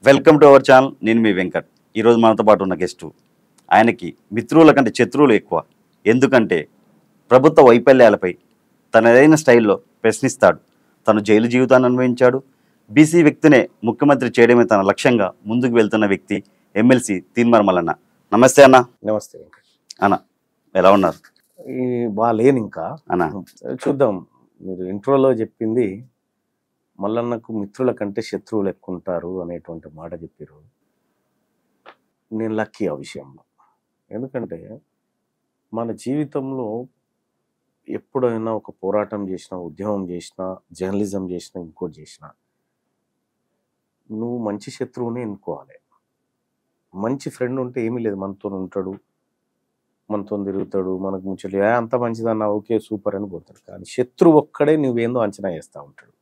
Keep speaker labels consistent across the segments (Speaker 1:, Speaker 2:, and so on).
Speaker 1: Welcome to our channel. నేను మీ వెంకట్. ఈరోజు మనతో పాటు ఉన్న గెస్టు ఆయనకి మిత్రుల కంటే శత్రువులు ఎక్కువ. ఎందుకంటే ప్రభుత్వ వైఫల్యాలపై తనదైన స్టైల్లో ప్రశ్నిస్తాడు. తను జైలు జీవితాన్ని అనుభవించాడు. బీసీ వ్యక్తినే ముఖ్యమంత్రి చేయడమే తన లక్ష్యంగా ముందుకు వెళ్తున్న వ్యక్తి ఎమ్మెల్సీ తీన్మార్ మల్లన్న. నమస్తే అన్న.
Speaker 2: నమస్తే వెంకట్.
Speaker 1: అన్న ఎలా ఉన్నారు?
Speaker 2: బాగాలేను ఇంకా
Speaker 1: అన్న.
Speaker 2: చూద్దాం. మీరు ఇంట్రోలో చెప్పింది మల్లన్నకు మిత్రుల కంటే శత్రువులు ఎక్కువ ఉంటారు అనేటువంటి మాట చెప్పారు. నేను లక్కీ ఆ విషయంలో. ఎందుకంటే మన జీవితంలో ఎప్పుడైనా ఒక పోరాటం చేసినా, ఉద్యమం చేసినా, జర్నలిజం చేసినా, ఇంకోటి చేసినా నువ్వు మంచి శత్రువునే ఎన్నుకోవాలి. మంచి ఫ్రెండ్ ఉంటే ఏమీ లేదు, మనతో ఉంటాడు, మనతో తిరుగుతాడు, మనకు ముచ్చట్లు అంత మంచిదన్నా ఓకే సూపర్ అని పోతాడు. కానీ శత్రువు ఒక్కడే నువ్వేందో అంచనా వేస్తూ ఉంటాడు.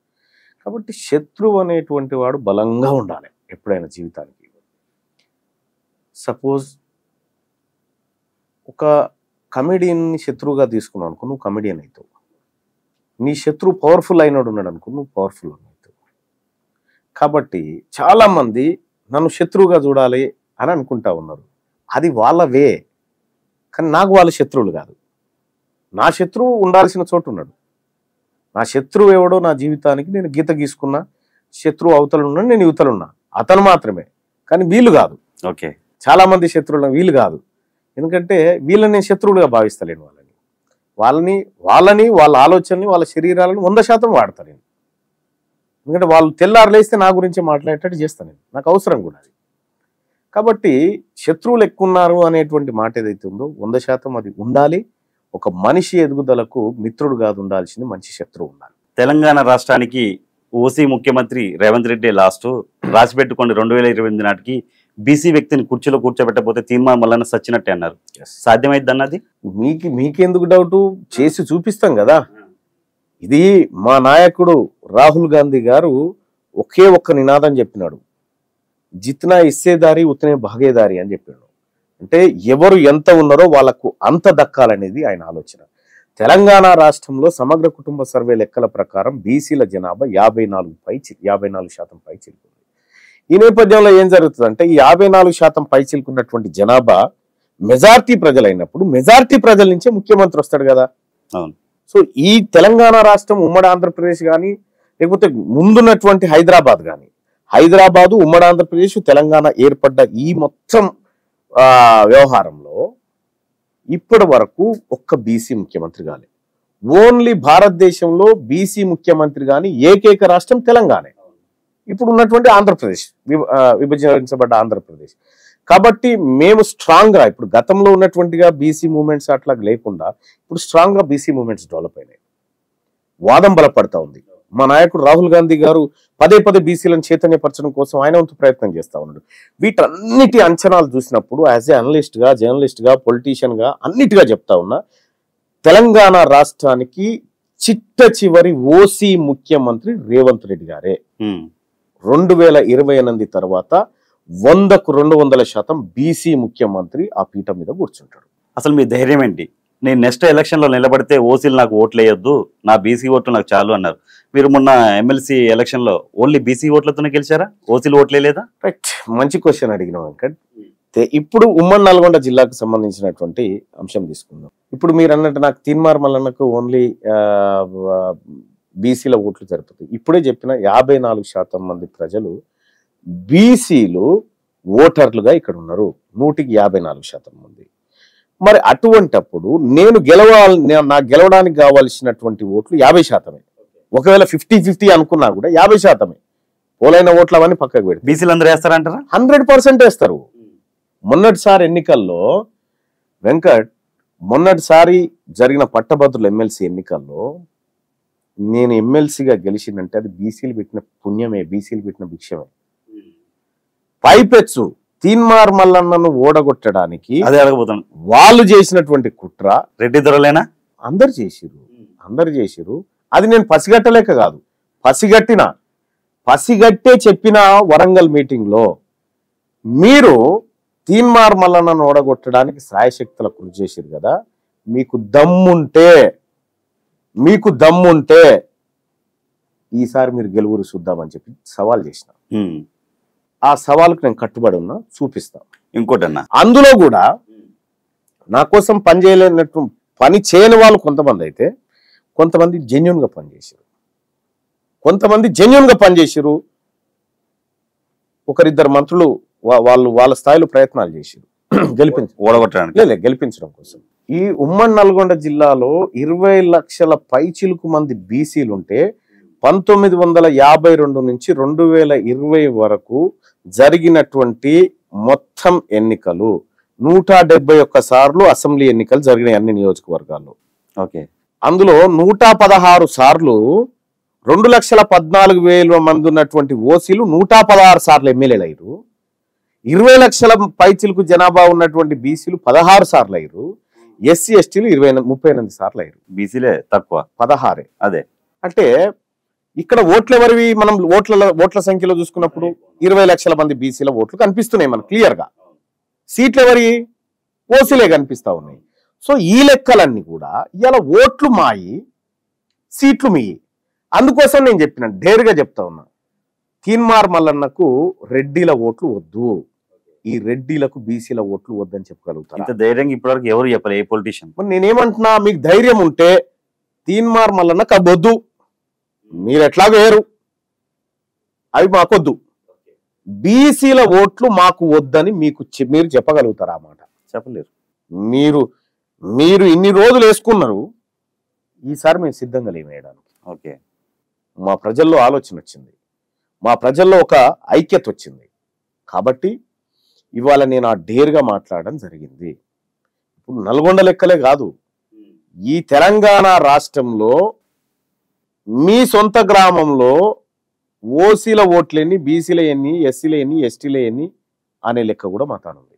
Speaker 2: కాబట్టి శత్రువు అనేటువంటి వాడు బలంగా ఉండాలి ఎప్పుడైనా జీవితానికి. సపోజ్ ఒక కమెడియన్ని శత్రువుగా తీసుకున్నావు అనుకో, నువ్వు కమెడియన్ అవుతావు. నీ శత్రువు పవర్ఫుల్ అయినాడు ఉన్నాడు అనుకో, నువ్వు పవర్ఫుల్ అవుతావు. కాబట్టి చాలామంది నన్ను శత్రువుగా చూడాలి అని అనుకుంటా ఉన్నారు. అది వాళ్ళ వే. కానీ నాకు వాళ్ళ శత్రువులు కాదు. నా శత్రువు ఉండాల్సిన చోటు ఉన్నాడు. నా శత్రువు ఎవడో నా జీవితానికి నేను గీత గీసుకున్నా, శత్రువు అవతలున్నా, నేను యువతలున్నా, అతను మాత్రమే. కానీ వీళ్ళు కాదు.
Speaker 1: ఓకే.
Speaker 2: చాలా మంది శత్రువులు వీళ్ళు కాదు. ఎందుకంటే వీళ్ళని నేను శత్రువులుగా భావిస్తలేను. వాళ్ళని వాళ్ళ ఆలోచనని, వాళ్ళ శరీరాలను 100% వాడతా నేను. ఎందుకంటే వాళ్ళు తెల్లారు లేస్తే నా గురించి మాట్లాడేటట్టు చేస్తాను నేను. నాకు అవసరం కూడా అది. కాబట్టి శత్రువులు ఎక్కువ ఉన్నారు అనేటువంటి మాట ఏదైతే ఉందో 100% అది ఉండాలి. ఒక మనిషి ఎదుగుదలకు మిత్రుడు కాదు ఉండాల్సింది, మంచి శత్రువు ఉండాలి.
Speaker 1: తెలంగాణ రాష్ట్రానికి ఓసీ ముఖ్యమంత్రి రేవంత్ రెడ్డి లాస్ట్ రాసి పెట్టుకోండి 2028 నాటికి బీసీ వ్యక్తిని కుర్చీలో కూర్చోబెట్టకపోతే తీన్మార్ మల్లన్న సచ్చినట్టే అన్నారు. సాధ్యమైద్ది అన్నది
Speaker 2: మీకెందుకు డౌటు? చేసి చూపిస్తాం కదా. ఇది మా నాయకుడు రాహుల్ గాంధీ గారు ఒకే ఒక్క నినాదం చెప్పినాడు, జిత్నా ఇస్సేదారి ఉతనే భాగేదారి అని చెప్పాడు. అంటే ఎవరు ఎంత ఉన్నారో వాళ్ళకు అంత దక్కాలనేది ఆయన ఆలోచన. తెలంగాణ రాష్ట్రంలో సమగ్ర కుటుంబ సర్వే లెక్కల ప్రకారం బీసీల జనాభా 54% పై చిలుకుంది. ఈ నేపథ్యంలో ఏం జరుగుతుందంటే ఈ 54% పై చిలుకున్నటువంటి జనాభా మెజార్టీ ప్రజలైనప్పుడు మెజార్టీ ప్రజల నుంచే ముఖ్యమంత్రి వస్తాడు కదా.
Speaker 1: అవును.
Speaker 2: సో ఈ తెలంగాణ రాష్ట్రం ఉమ్మడి ఆంధ్రప్రదేశ్ కానీ లేకపోతే ముందున్నటువంటి హైదరాబాద్ కానీ, హైదరాబాదు, ఉమ్మడి ఆంధ్రప్రదేశ్, తెలంగాణ ఏర్పడ్డ ఈ మొత్తం వ్యవహారంలో ఇప్పటి వరకు ఒక్క బీసీ ముఖ్యమంత్రి కాలే. ఓన్లీ భారతదేశంలో బీసీ ముఖ్యమంత్రి కానీ ఏకైక రాష్ట్రం తెలంగాణ. ఇప్పుడు ఉన్నటువంటి ఆంధ్రప్రదేశ్, విభజించబడ్డ ఆంధ్రప్రదేశ్. కాబట్టి మేము స్ట్రాంగ్గా ఇప్పుడు గతంలో ఉన్నటువంటిగా బీసీ మూవ్మెంట్స్ అట్లా లేకుండా ఇప్పుడు స్ట్రాంగ్గా బీసీ మూవ్మెంట్స్ డెవలప్ అయినాయి. వాదం బలపడతా ఉంది. మా నాయకుడు రాహుల్ గాంధీ గారు పదే బీసీలను చైతన్యపరచడం కోసం ఆయన వంతు ప్రయత్నం చేస్తూ ఉన్నాడు. వీటన్నిటి అంచనాలు చూసినప్పుడు యాజ్ ఏ అనలిస్ట్గా, జర్నలిస్ట్గా, పొలిటీషియన్గా అన్నిటిగా చెప్తా ఉన్నా, తెలంగాణ రాష్ట్రానికి చిట్ట చివరి ఓసీ ముఖ్యమంత్రి రేవంత్ రెడ్డి గారే. 2028 తర్వాత 100కు 200% బీసీ ముఖ్యమంత్రి ఆ పీఠం మీద కూర్చుంటాడు.
Speaker 1: అసలు మీ ధైర్యం ఏంటి? నేను నెక్స్ట్ ఎలక్షన్లో నిలబడితే ఓసీలు నాకు ఓట్లు వేయొద్దు, నా బీసీ ఓట్లు నాకు చాలు అన్నారు. మీరు మొన్న ఎమ్మెల్సీ ఎలక్షన్లో ఓన్లీ బీసీ ఓట్లతోనే గెలిచారా? ఓసీలు ఓట్లే లేదా?
Speaker 2: రైట్, మంచి క్వశ్చన్ అడిగిన వెంకట్. ఇప్పుడు ఉమ్మడి నల్గొండ జిల్లాకు సంబంధించినటువంటి అంశం తీసుకుందాం. ఇప్పుడు మీరు అన్నట్టు నాకు తీన్మార్ మల్లన్నకు ఓన్లీ బీసీల ఓట్లు జరుపుతాయి. ఇప్పుడే చెప్పిన 54% మంది ప్రజలు బీసీలు ఓటర్లుగా ఇక్కడ ఉన్నారు. 100కి 54% మంది. మరి అటువంటప్పుడు నేను నా గెలవడానికి కావాల్సినటువంటి ఓట్లు 50%. ఒకవేళ 50-50 అనుకున్నా కూడా 50%. పోలైన ఓట్లు అవన్నీ పక్కకు పెట్టి
Speaker 1: బీసీలు అందరూ వేస్తారంటారా?
Speaker 2: 100% వేస్తారు. మొన్నటిసారి ఎన్నికల్లో వెంకట్, మొన్నటిసారి జరిగిన పట్టభద్రుల ఎమ్మెల్సీ ఎన్నికల్లో నేను ఎమ్మెల్సీగా గెలిచిందంటే అది బీసీలు పెట్టిన పుణ్యమే, బీసీలు పెట్టిన భిక్షమే. పైపెచ్చు తీన్మార్ మల్లన్నను ఓడగొట్టడానికి
Speaker 1: అదే అడగబోతాను.
Speaker 2: వాళ్ళు చేసినటువంటి కుట్ర
Speaker 1: రెడ్డి దొరలేనా?
Speaker 2: అందరు చేసిరు. అది నేను పసిగట్టలేక కాదు, పసిగట్టే చెప్పిన వరంగల్ మీటింగ్ లో మీరు తీన్మార్ మల్లన్నను ఓడగొట్టడానికి సాయశక్తుల కృషి చేసిరు కదా. మీకు దమ్ముంటే ఈసారి మీరు గెలువురు చూద్దామని చెప్పి సవాల్ చేసిన. ఆ సవాలుకు నేను కట్టుబడి ఉన్నా, చూపిస్తా.
Speaker 1: ఇంకోటన్నా
Speaker 2: అందులో కూడా నా కోసం పని చేయని వాళ్ళు కొంతమంది అయితే, కొంతమంది జెన్యున్ గా పనిచేసారు, ఒకరిద్దరు మంత్రులు వాళ్ళు వాళ్ళ స్థాయిలో ప్రయత్నాలు చేశారు గెలిపించడం కోసం. ఈ ఉమ్మడి నల్గొండ జిల్లాలో 20 లక్షల పైచిలుకు మంది బీసీలు ఉంటే 1952 నుంచి 2020 వరకు జరిగినటువంటి మొత్తం ఎన్నికలు 171 సార్లు అసెంబ్లీ ఎన్నికలు జరిగినాయి అన్ని నియోజకవర్గాల్లో.
Speaker 1: ఓకే.
Speaker 2: అందులో 116 సార్లు 2,14,000 మంది ఉన్నటువంటి ఓసీలు 116 సార్లు ఎమ్మెల్యేలు అయ్యారు. 20 లక్షల పైచిలకు జనాభా ఉన్నటువంటి బీసీలు 16 సార్లు అయ్యారు. ఎస్సీ ఎస్టీలు 38 సార్లు అయ్యారు.
Speaker 1: బీసీలే తక్కువ,
Speaker 2: 16.
Speaker 1: అదే
Speaker 2: అంటే ఇక్కడ ఓట్లు ఎవరివి? మనం ఓట్ల సంఖ్యలో చూసుకున్నప్పుడు 20 లక్షల మంది బీసీల ఓట్లు కనిపిస్తున్నాయి మనకు క్లియర్ గా. సీట్లు ఎవరి? ఓసీలే కనిపిస్తా ఉన్నాయి. సో ఈ లెక్కలన్నీ కూడా ఇలా ఓట్లు మాయి, సీట్లు మీ. అందుకోసం నేను చెప్పిన ఢేరుగా చెప్తా ఉన్నా, తీన్మార్ మల్లన్నకు రెడ్డిల ఓట్లు వద్దు, ఈ రెడ్డిలకు బీసీల ఓట్లు వద్దని చెప్పగలుగుతారు.
Speaker 1: ఇంత ధైర్యంగా ఇప్పటివరకు ఎవరు చెప్పలే ఏ పొలిటీషియన్.
Speaker 2: నేనేమంటున్నా, మీకు ధైర్యం ఉంటే తీన్మార్ మల్లన్న కబ్బొద్దు, మీరు ఎట్లా వేరు, అవి మాకొద్దు, బీసీల ఓట్లు మాకు వద్దని మీరు చెప్పగలుగుతారా? ఆ మాట
Speaker 1: చెప్పలేరు.
Speaker 2: మీరు ఇన్ని రోజులు వేసుకున్నారు, ఈసారి మేము సిద్ధంగా లేము వేయడానికి.
Speaker 1: ఓకే.
Speaker 2: మా ప్రజల్లో ఆలోచన వచ్చింది, మా ప్రజల్లో ఒక ఐక్యత వచ్చింది. కాబట్టి ఇవాళ నేను ఆ డేర్గా మాట్లాడడం జరిగింది. ఇప్పుడు నల్గొండ లెక్కలే కాదు, ఈ తెలంగాణ రాష్ట్రంలో మీ సొంత గ్రామంలో ఓసీల ఓట్లెన్ని, బీసీల ఎన్ని, ఎస్సీల ఎన్ని, ఎస్టీల ఎన్ని అనే లెక్క కూడా మాట్లాడుంది.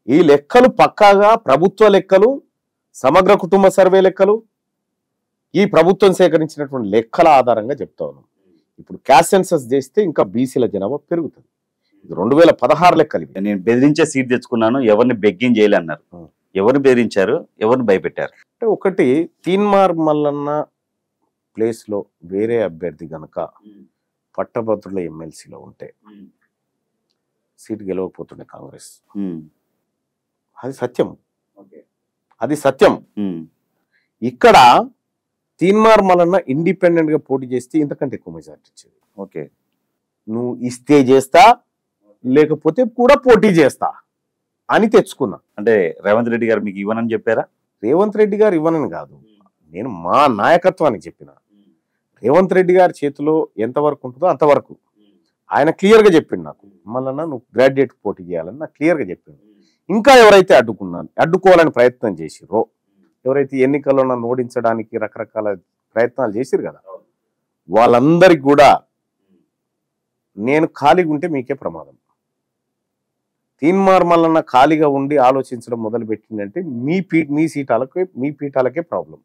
Speaker 2: ఈ లెక్కలు పక్కాగా ప్రభుత్వ లెక్కలు, సమగ్ర కుటుంబ సర్వే లెక్కలు, ఈ ప్రభుత్వం సేకరించినటువంటి లెక్కల ఆధారంగా చెప్తా ఉన్నాం. ఇప్పుడు క్యాస్ట్ సెన్సస్ చేస్తే ఇంకా బీసీల జనాభా పెరుగుతుంది. ఇది 2016 లెక్కలు.
Speaker 1: నేను బెదిరించే సీట్ తెచ్చుకున్నాను, ఎవరిని బెగ్గింగ్ చేయలే అన్నారు. ఎవరిని బెదిరించారు, ఎవరిని భయపెట్టారు?
Speaker 2: అంటే ఒకటి, తీన్మార్ మల్లన్న ప్లేస్ లో వేరే అభ్యర్థి గనక పట్టభద్రుల ఎమ్మెల్సీలో ఉంటే సీట్ గెలవకపోతుండే కాంగ్రెస్. అది సత్యం, అది సత్యం. ఇక్కడ తీన్మార్ మల్లన్న ఇండిపెండెంట్ గా పోటీ చేస్తే ఇంతకంటే ఎక్కువ మెజార్టీ ఇచ్చేది.
Speaker 1: ఓకే.
Speaker 2: నువ్వు ఇస్తే చేస్తా, లేకపోతే కూడా పోటీ చేస్తా అని తెచ్చుకున్నా.
Speaker 1: అంటే రేవంత్ రెడ్డి గారు మీకు ఇవ్వనని చెప్పారా?
Speaker 2: రేవంత్ రెడ్డి గారు ఇవ్వనని కాదు, నేను మా నాయకత్వానికి చెప్పిన. రేవంత్ రెడ్డి గారి చేతిలో ఎంతవరకు ఉంటుందో అంతవరకు ఆయన క్లియర్ గా చెప్పిండు నాకు. మల్లన్న నువ్వు గ్రాడ్యుయేట్ పోటీ చేయాలని నాకు క్లియర్ గా చెప్పిండు. ఇంకా ఎవరైతే అడ్డుకోవాలని ప్రయత్నం చేసిరో, ఎవరైతే ఎన్నికల్లో నన్ను ఓడించడానికి రకరకాల ప్రయత్నాలు చేసిరు కదా, వాళ్ళందరికి కూడా నేను ఖాళీగా ఉంటే మీకే ప్రమాదం. తీన్మార్ మల్లన్న ఖాళీగా ఉండి ఆలోచించడం మొదలు పెట్టిందంటే మీ పీఠాలకే ప్రాబ్లం.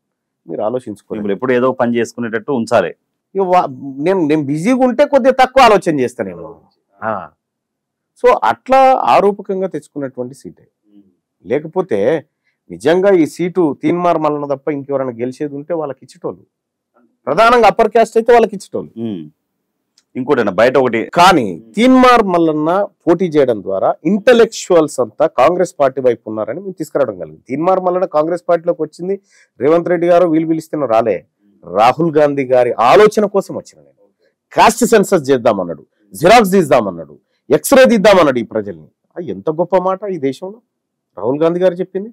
Speaker 2: మీరు ఆలోచించుకోవాలి.
Speaker 1: ఎప్పుడు ఏదో పని చేసుకునేటట్టు ఉంచాలి.
Speaker 2: నేను బిజీగా ఉంటే కొద్దిగా తక్కువ ఆలోచన చేస్తానేమో. సో అట్లా ఆరూపకంగా తెచ్చుకున్నటువంటి సీటే. లేకపోతే నిజంగా ఈ సీటు తీన్మార్ మల్లన్న తప్ప ఇంకెవరైనా గెలిచేది ఉంటే వాళ్ళకి ఇచ్చేటోళ్ళు, ప్రధానంగా అప్పర్ క్యాస్ట్ అయితే వాళ్ళకి ఇచ్చేటోళ్ళు.
Speaker 1: ఇంకోటి బయట ఒకటి,
Speaker 2: కానీ తీన్మార్ మల్లన్న పోటీ చేయడం ద్వారా ఇంటలెక్చువల్స్ అంతా కాంగ్రెస్ పార్టీ వైపు ఉన్నారని మేము తీసుకురావడం కలిగింది. తీన్మార్ మల్లన్న కాంగ్రెస్ పార్టీలోకి వచ్చింది రేవంత్ రెడ్డి గారు వీళ్ళు పిలిస్తున్న రాలే, రాహుల్ గాంధీ గారి ఆలోచన కోసం వచ్చిన. నేను కాస్ట్ సెన్సస్ చేద్దామన్నాడు, జిరాక్స్ తీద్దామన్నాడు, ఎక్స్రే తీద్దామన్నాడు ఈ ప్రజల్ని. ఎంత గొప్ప మాట ఈ దేశంలో రాహుల్ గాంధీ గారు చెప్పింది.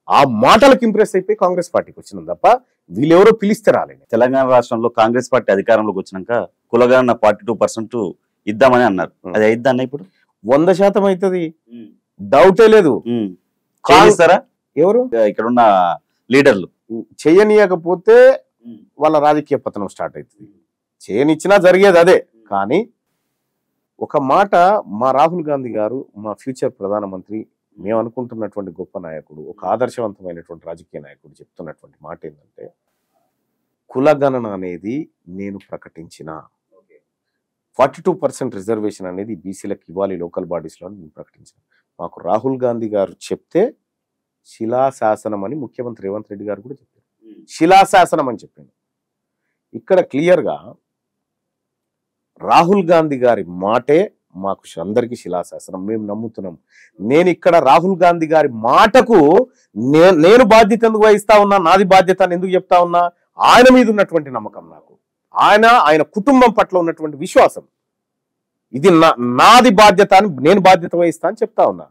Speaker 2: ఆ మాటలకు ఇంప్రెస్ అయిపోయి కాంగ్రెస్ పార్టీకి వచ్చినాం తప్ప వీళ్ళెవరో పిలిస్తే రాలేదు.
Speaker 1: తెలంగాణ రాష్ట్రంలో కాంగ్రెస్ పార్టీ అధికారంలోకి వచ్చినాక కులగణన 42% ఇద్దామని అన్నారు. అది అయిద్దాన్న ఇప్పుడు
Speaker 2: 100% అవుతుంది, డౌటే లేదు.
Speaker 1: చేస్తారా
Speaker 2: ఎవరు
Speaker 1: ఇక్కడ ఉన్న లీడర్లు?
Speaker 2: చేయనీయకపోతే వాళ్ళ రాజకీయ పతనం స్టార్ట్ అవుతుంది. చేయనిచ్చినా జరిగేది అదే. కానీ ఒక మాట, మా రాహుల్ గాంధీ గారు మా ఫ్యూచర్ ప్రధానమంత్రి, మేము అనుకుంటున్నటువంటి గొప్ప నాయకుడు, ఒక ఆదర్శవంతమైనటువంటి రాజకీయ నాయకుడు చెప్తున్నటువంటి మాట ఏంటంటే, కులగణన అనేది నేను ప్రకటించిన 42% రిజర్వేషన్ అనేది బీసీలకు ఇవ్వాలి లోకల్ బాడీస్లో నేను ప్రకటించిన. మాకు రాహుల్ గాంధీ గారు చెప్తే శిలాశాసనం అని ముఖ్యమంత్రి రేవంత్ రెడ్డి గారు కూడా చెప్పారు. శిలాశాసనం అని చెప్పాను. ఇక్కడ క్లియర్గా రాహుల్ గాంధీ గారి మాటే మాకు అందరికీ శిలాశాసనం, మేము నమ్ముతున్నాం. నేను ఇక్కడ రాహుల్ గాంధీ గారి మాటకు నేను బాధ్యత ఎందుకు వహిస్తా ఉన్నా, నాది బాధ్యత అని ఎందుకు చెప్తా ఉన్నా, ఆయన మీద ఉన్నటువంటి నమ్మకం, నాకు ఆయన కుటుంబం పట్ల ఉన్నటువంటి విశ్వాసం, ఇది నాది బాధ్యత అని నేను బాధ్యత వహిస్తా అని చెప్తా ఉన్నా.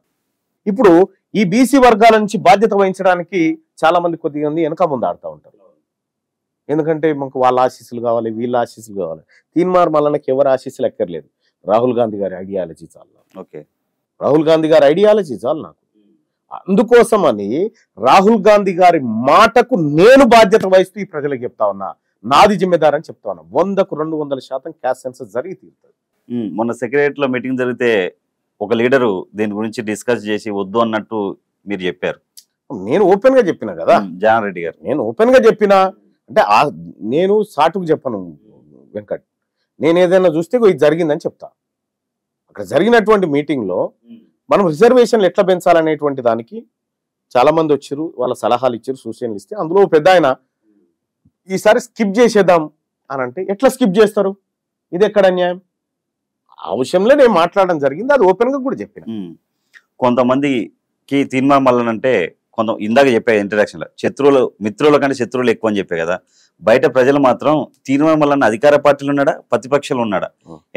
Speaker 2: ఇప్పుడు ఈ బీసీ వర్గాల నుంచి బాధ్యత వహించడానికి చాలా మంది కొద్దిగా వెనక ముందు ఆడుతూ ఉంటారు. ఎందుకంటే మాకు వాళ్ళ ఆశీస్సులు కావాలి, వీళ్ళ ఆశీస్సులు కావాలి. తీన్మార్ మల్లన్నకి ఎవరు ఆశీస్సులు ఎక్కర్లేదు, రాహుల్ గాంధీ గారి ఐడియాలజీ చాలు. ఓకే, రాహుల్ గాంధీ గారి ఐడియాలజీ చాలు నాకు. అందుకోసమని రాహుల్ గాంధీ గారి మాటకు నేను బాధ్యత వహిస్తూ ఈ ప్రజలకు చెప్తా ఉన్నా, నాది జిమ్మెదారు అని చెప్తా ఉన్నా. 100కు 200% క్యాస్ట్ సెన్సస్ జరిగి తీరుతుంది.
Speaker 1: మొన్న సెక్రటరీలో మీటింగ్ జరిగితే ఒక లీడరు దీని గురించి డిస్కస్ చేసి వద్దు అన్నట్టు మీరు చెప్పారు.
Speaker 2: నేను ఓపెన్ గా చెప్పిన కదా
Speaker 1: జగన్ రెడ్డి గారు,
Speaker 2: నేను ఓపెన్ గా చెప్పిన అంటే నేను సాటుకు చెప్పను వెంకట్. నేను ఏదైనా చూస్తే ఇది జరిగిందని చెప్తా. అక్కడ జరిగినటువంటి మీటింగ్ లో మనం రిజర్వేషన్లు ఎట్లా పెంచాలనేటువంటి దానికి చాలా మంది వచ్చారు, వాళ్ళ సలహాలు ఇచ్చారు, సూచనలు ఇస్తే అందులో పెద్ద ఆయన ఈసారి స్కిప్ చేసేద్దాం అని అంటే ఎట్లా స్కిప్ చేస్తారు, ఇది ఎక్కడ అన్యాయం, ఆ విషయంలో నేను మాట్లాడడం జరిగింది. అది ఓపెన్ గా కూడా చెప్పిన.
Speaker 1: కొంతమందికి తీన్మార్ మల్లన్న అంటే ఇందాక చెప్పే ఇంట్రడక్షన్ లో మిత్రుల కంటే శత్రువులు ఎక్కువ అని చెప్పే కదా, బయట ప్రజలు మాత్రం తీన్మార్ మల్లన్న అధికార పార్టీలు ఉన్నాడా ప్రతిపక్షాలు ఉన్నాడా,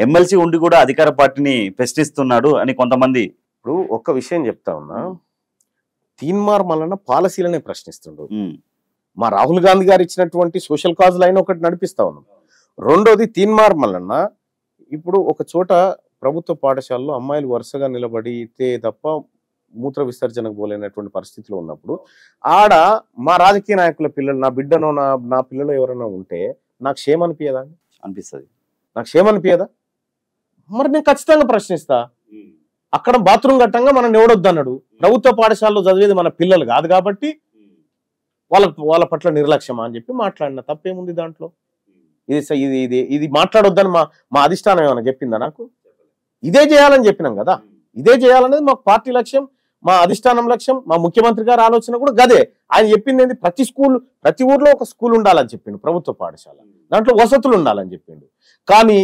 Speaker 1: ఎమ్మెల్సీ ఉండి కూడా అధికార పార్టీని ప్రశ్నిస్తున్నాడు అని కొంతమంది.
Speaker 2: ఇప్పుడు ఒక్క విషయం చెప్తా ఉన్నా, తీన్మార్ మల్లన్న పాలసీలనే ప్రశ్నిస్తుండు. మా రాహుల్ గాంధీ గారు ఇచ్చినటువంటి సోషల్ కాజ్ లైన్ ఒకటి నడిపిస్తా ఉన్నాం. రెండోది తీన్మార్ మల్లన్న ఇప్పుడు ఒక చోట ప్రభుత్వ పాఠశాలలో అమ్మాయిలు వరుసగా నిలబడితే తప్ప మూత్ర విసర్జనకు పోలేనటువంటి పరిస్థితిలో ఉన్నప్పుడు ఆడ మా రాజకీయ నాయకుల పిల్లలు, నా బిడ్డనో నా పిల్లలు ఎవరైనా ఉంటే నాకు క్షేమ అనిపించదా?
Speaker 1: అనిపిస్తుంది.
Speaker 2: నాకు క్షేమ అనిపించదా? మరి నేను ఖచ్చితంగా ప్రశ్నిస్తా. అక్కడ బాత్రూమ్ కట్టంగా మనం ఎవడొద్దు అన్నాడు. ప్రభుత్వ పాఠశాలలో చదివేది మన పిల్లలు కాదు కాబట్టి వాళ్ళ పట్ల నిర్లక్ష్యమా అని చెప్పి మాట్లాడిన, తప్పేముంది దాంట్లో? ఇది మాట్లాడొద్దని మా అధిష్టానం ఏమైనా చెప్పిందా నాకు? ఇదే చేయాలని చెప్పినాం కదా, ఇదే చేయాలనేది మా పార్టీ లక్ష్యం, మా అధిష్టానం లక్ష్యం, మా ముఖ్యమంత్రి గారి ఆలోచన కూడా గదే. ఆయన చెప్పింది ఏంటి, ప్రతి ఊర్లో ఒక స్కూల్ ఉండాలని చెప్పిండు, ప్రభుత్వ పాఠశాల, దాంట్లో వసతులు ఉండాలని చెప్పిండు. కానీ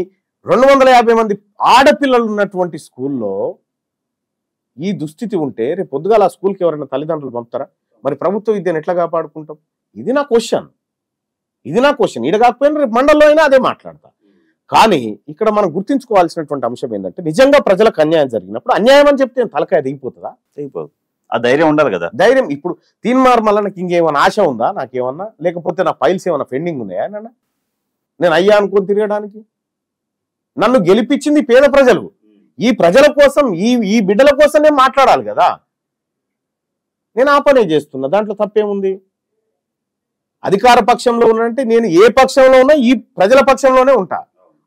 Speaker 2: 250 మంది ఆడపిల్లలు ఉన్నటువంటి స్కూల్లో ఈ దుస్థితి ఉంటే రేపు పొద్దుగాల ఆ స్కూల్కి ఎవరైనా తల్లిదండ్రులు పంపుతారా? మరి ప్రభుత్వ విద్యను ఎట్లా కాపాడుకుంటాం? ఇది నా క్వశ్చన్. ఈడ కాకపోయినా రేపు మండలంలో అయినా అదే మాట్లాడతా. కానీ ఇక్కడ మనం గుర్తించుకోవాల్సినటువంటి అంశం ఏంటంటే, నిజంగా ప్రజలకు అన్యాయం జరిగినప్పుడు అన్యాయం అని చెప్తే తలకాయ దిగిపోతుందా?
Speaker 1: దిగిపోదు. ఆ ధైర్యం ఉండాలి కదా.
Speaker 2: ధైర్యం ఇప్పుడు తీన్మార్ మల్లన్నకి ఇంకేమైనా ఆశ ఉందా నాకేమన్నా? లేకపోతే నా ఫైల్స్ ఏమైనా పెండింగ్ ఉన్నాయా? నేను అయ్యా అనుకుని తిరగడానికి? నన్ను గెలిపించింది పేద ప్రజలు. ఈ ప్రజల కోసం, ఈ బిడ్డల కోసం నేను మాట్లాడాలి కదా. నేను ఆ పనే చేస్తున్నా, దాంట్లో తప్పేముంది? అధికార పక్షంలో ఉన్నంటే నేను ఏ పక్షంలో ఉన్నా ఈ ప్రజల పక్షంలోనే ఉంటా.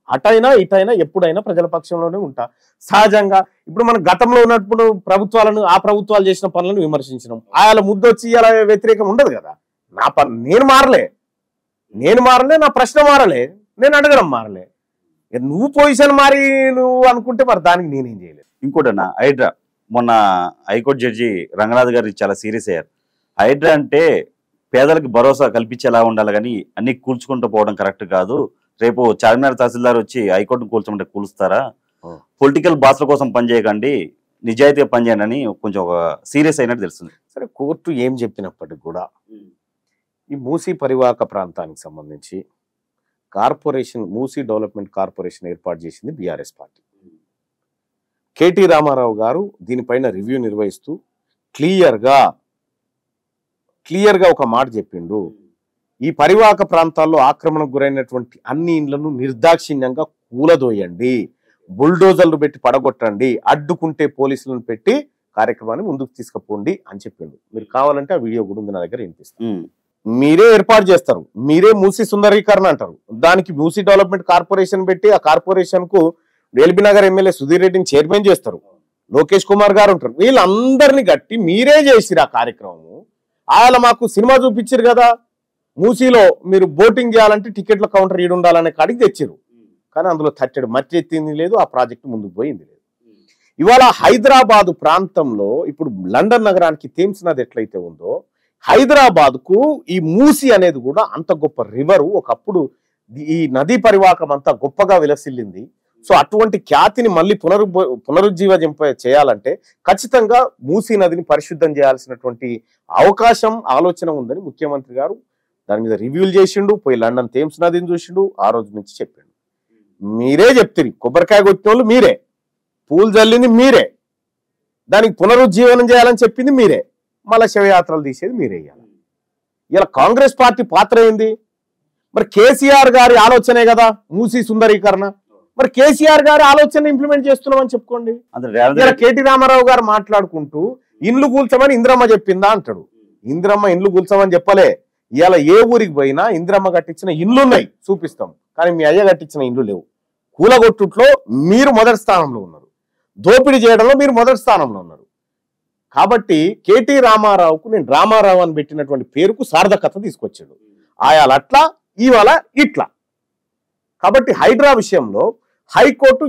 Speaker 2: అటైనా ఇటైనా ఎప్పుడైనా ప్రజల పక్షంలోనే ఉంటా. సహజంగా ఇప్పుడు మనం గతంలో ఉన్నప్పుడు ఆ ప్రభుత్వాలు చేసిన పనులను విమర్శించినాం. ఆయన ముద్దొచ్చి అలా వ్యతిరేకం ఉండదు కదా. నేను మారలే, నా ప్రశ్న మారలే, నేను అడగడం మారలే. నువ్వు పొజిషన్ మారి నువ్వు అనుకుంటే మరి దానికి నేనేం చేయలేదు.
Speaker 1: ఇంకోటన్నా, హైడ్రా మొన్న హైకోర్టు జడ్జి రంగనాథ్ గారు చాలా సీరియస్ అయ్యారు. హైడ్రా అంటే పేదలకు భరోసా కల్పించేలా ఉండాలి, కానీ అన్ని కూల్చుకుంటూ పోవడం కరెక్ట్ కాదు. రేపు చార్మినార్ తహసీల్దార్ వచ్చి హైకోర్టును కూల్చమంటే కూలుస్తారా? పొలిటికల్ బాస్ల కోసం పనిచేయకండి, నిజాయితీగా పనిచేయండి అని కొంచెం ఒక సీరియస్ అయినట్టు తెలుస్తుంది.
Speaker 2: సరే, కోర్టు ఏం చెప్పినప్పటికీ కూడా ఈ మూసీ పరివాహక ప్రాంతానికి సంబంధించి మూసీ డెవలప్మెంట్ కార్పొరేషన్ ఏర్పాటు చేసింది బీఆర్ఎస్ పార్టీ. కేటీ రామారావు గారు దీనిపైన రివ్యూ నిర్వహిస్తూ క్లియర్గా ఒక మాట చెప్పిండు. ఈ పరివాహక ప్రాంతాల్లో ఆక్రమణకు గురైనటువంటి అన్ని ఇండ్లను నిర్దాక్షిణ్యంగా కూలదోయండి, బుల్డోజర్లు పెట్టి పడగొట్టండి, అడ్డుకుంటే పోలీసులను పెట్టి కార్యక్రమాన్ని ముందుకు తీసుకుపోండి అని చెప్పిండు. మీరు కావాలంటే ఆ వీడియో కూడా ఉంది నా దగ్గర, వినిపిస్తాను. మీరే ఏర్పాటు చేస్తారు, మీరే మూసీ సుందరీకరణ అంటారు, దానికి మూసీ డెవలప్మెంట్ కార్పొరేషన్ పెట్టి ఆ కార్పొరేషన్ కు ఎల్బీ నగర్ ఎమ్మెల్యే సుధీర్ రెడ్డిని చైర్మన్ చేస్తారు, లోకేష్ కుమార్ గారు ఉంటారు. వీళ్ళందరినీ గట్టి మీరే చేసిరు ఆ కార్యక్రమం. ఆయన మాకు సినిమా చూపించారు కదా, మూసీలో మీరు బోటింగ్ చేయాలంటే టికెట్ల కౌంటర్ ఈడు ఉండాలనే కాడికి తెచ్చారు. కానీ అందులో తట్టెడు మట్టి ఎత్తింది లేదు, ఆ ప్రాజెక్టు ముందుకు పోయింది లేదు. ఇవాళ హైదరాబాదు ప్రాంతంలో ఇప్పుడు లండన్ నగరానికి థేమ్స్ నది ఎట్లయితే ఉందో, హైదరాబాద్కు ఈ మూసీ అనేది కూడా అంత గొప్ప రివరు. ఒకప్పుడు ఈ నదీ పరివాహకం అంతా గొప్పగా విలసిల్లింది. సో అటువంటి ఖ్యాతిని మళ్ళీ పునరుజ్జీవింప చేయాలంటే ఖచ్చితంగా మూసీ నదిని పరిశుద్ధం చేయాల్సినటువంటి అవకాశం ఆలోచన ఉందని ముఖ్యమంత్రి గారు దాని మీద రివ్యూలు చేసిండు, పోయి లండన్ థేమ్స్ నదిని చూసిండు, ఆ రోజు నుంచి చెప్పిండు. మీరే చెప్తారు, కొబ్బరికాయ కొట్టిన వాళ్ళు మీరే, పూలు జల్లింది మీరే, దానికి పునరుజ్జీవనం చేయాలని చెప్పింది మీరే, మళ్ళీ శవయాత్రలు తీసేది మీరే. ఇలా కాంగ్రెస్ పార్టీ పాత్ర ఏంది? మరి కేసీఆర్ గారి ఆలోచనే కదా మూసీ సుందరీకరణ. మరి కేసీఆర్ గారి ఆలోచన ఇంప్లిమెంట్ చేస్తున్నామని చెప్పుకోండి. ఇలా కేటీ రామారావు గారు మాట్లాడుకుంటూ ఇండ్లు కూల్చమని ఇంద్రమ్మ చెప్పిందా అంటాడు. ఇంద్రమ్మ ఇండ్లు కూల్చమని చెప్పలే. ఇలా ఏ ఊరికి పోయినా ఇంద్రమ్మ కట్టించిన ఇండ్లు ఉన్నాయి చూపిస్తాం, కానీ మీ అయ్య కట్టించిన ఇండ్లు లేవు. కూలగొట్టుట్లో మీరు మొదటి స్థానంలో ఉన్నారు, దోపిడీ చేయడంలో మీరు మొదటి స్థానంలో ఉన్నారు. కాబట్టి కేటీ రామారావుకు నేను రామారావు అని పెట్టినటువంటి పేరుకు సార్థకత తీసుకొచ్చాడు. ఆయాల అట్లా, ఇవాళ ఇట్లా. కాబట్టి హైడ్రా విషయంలో హైకోర్టు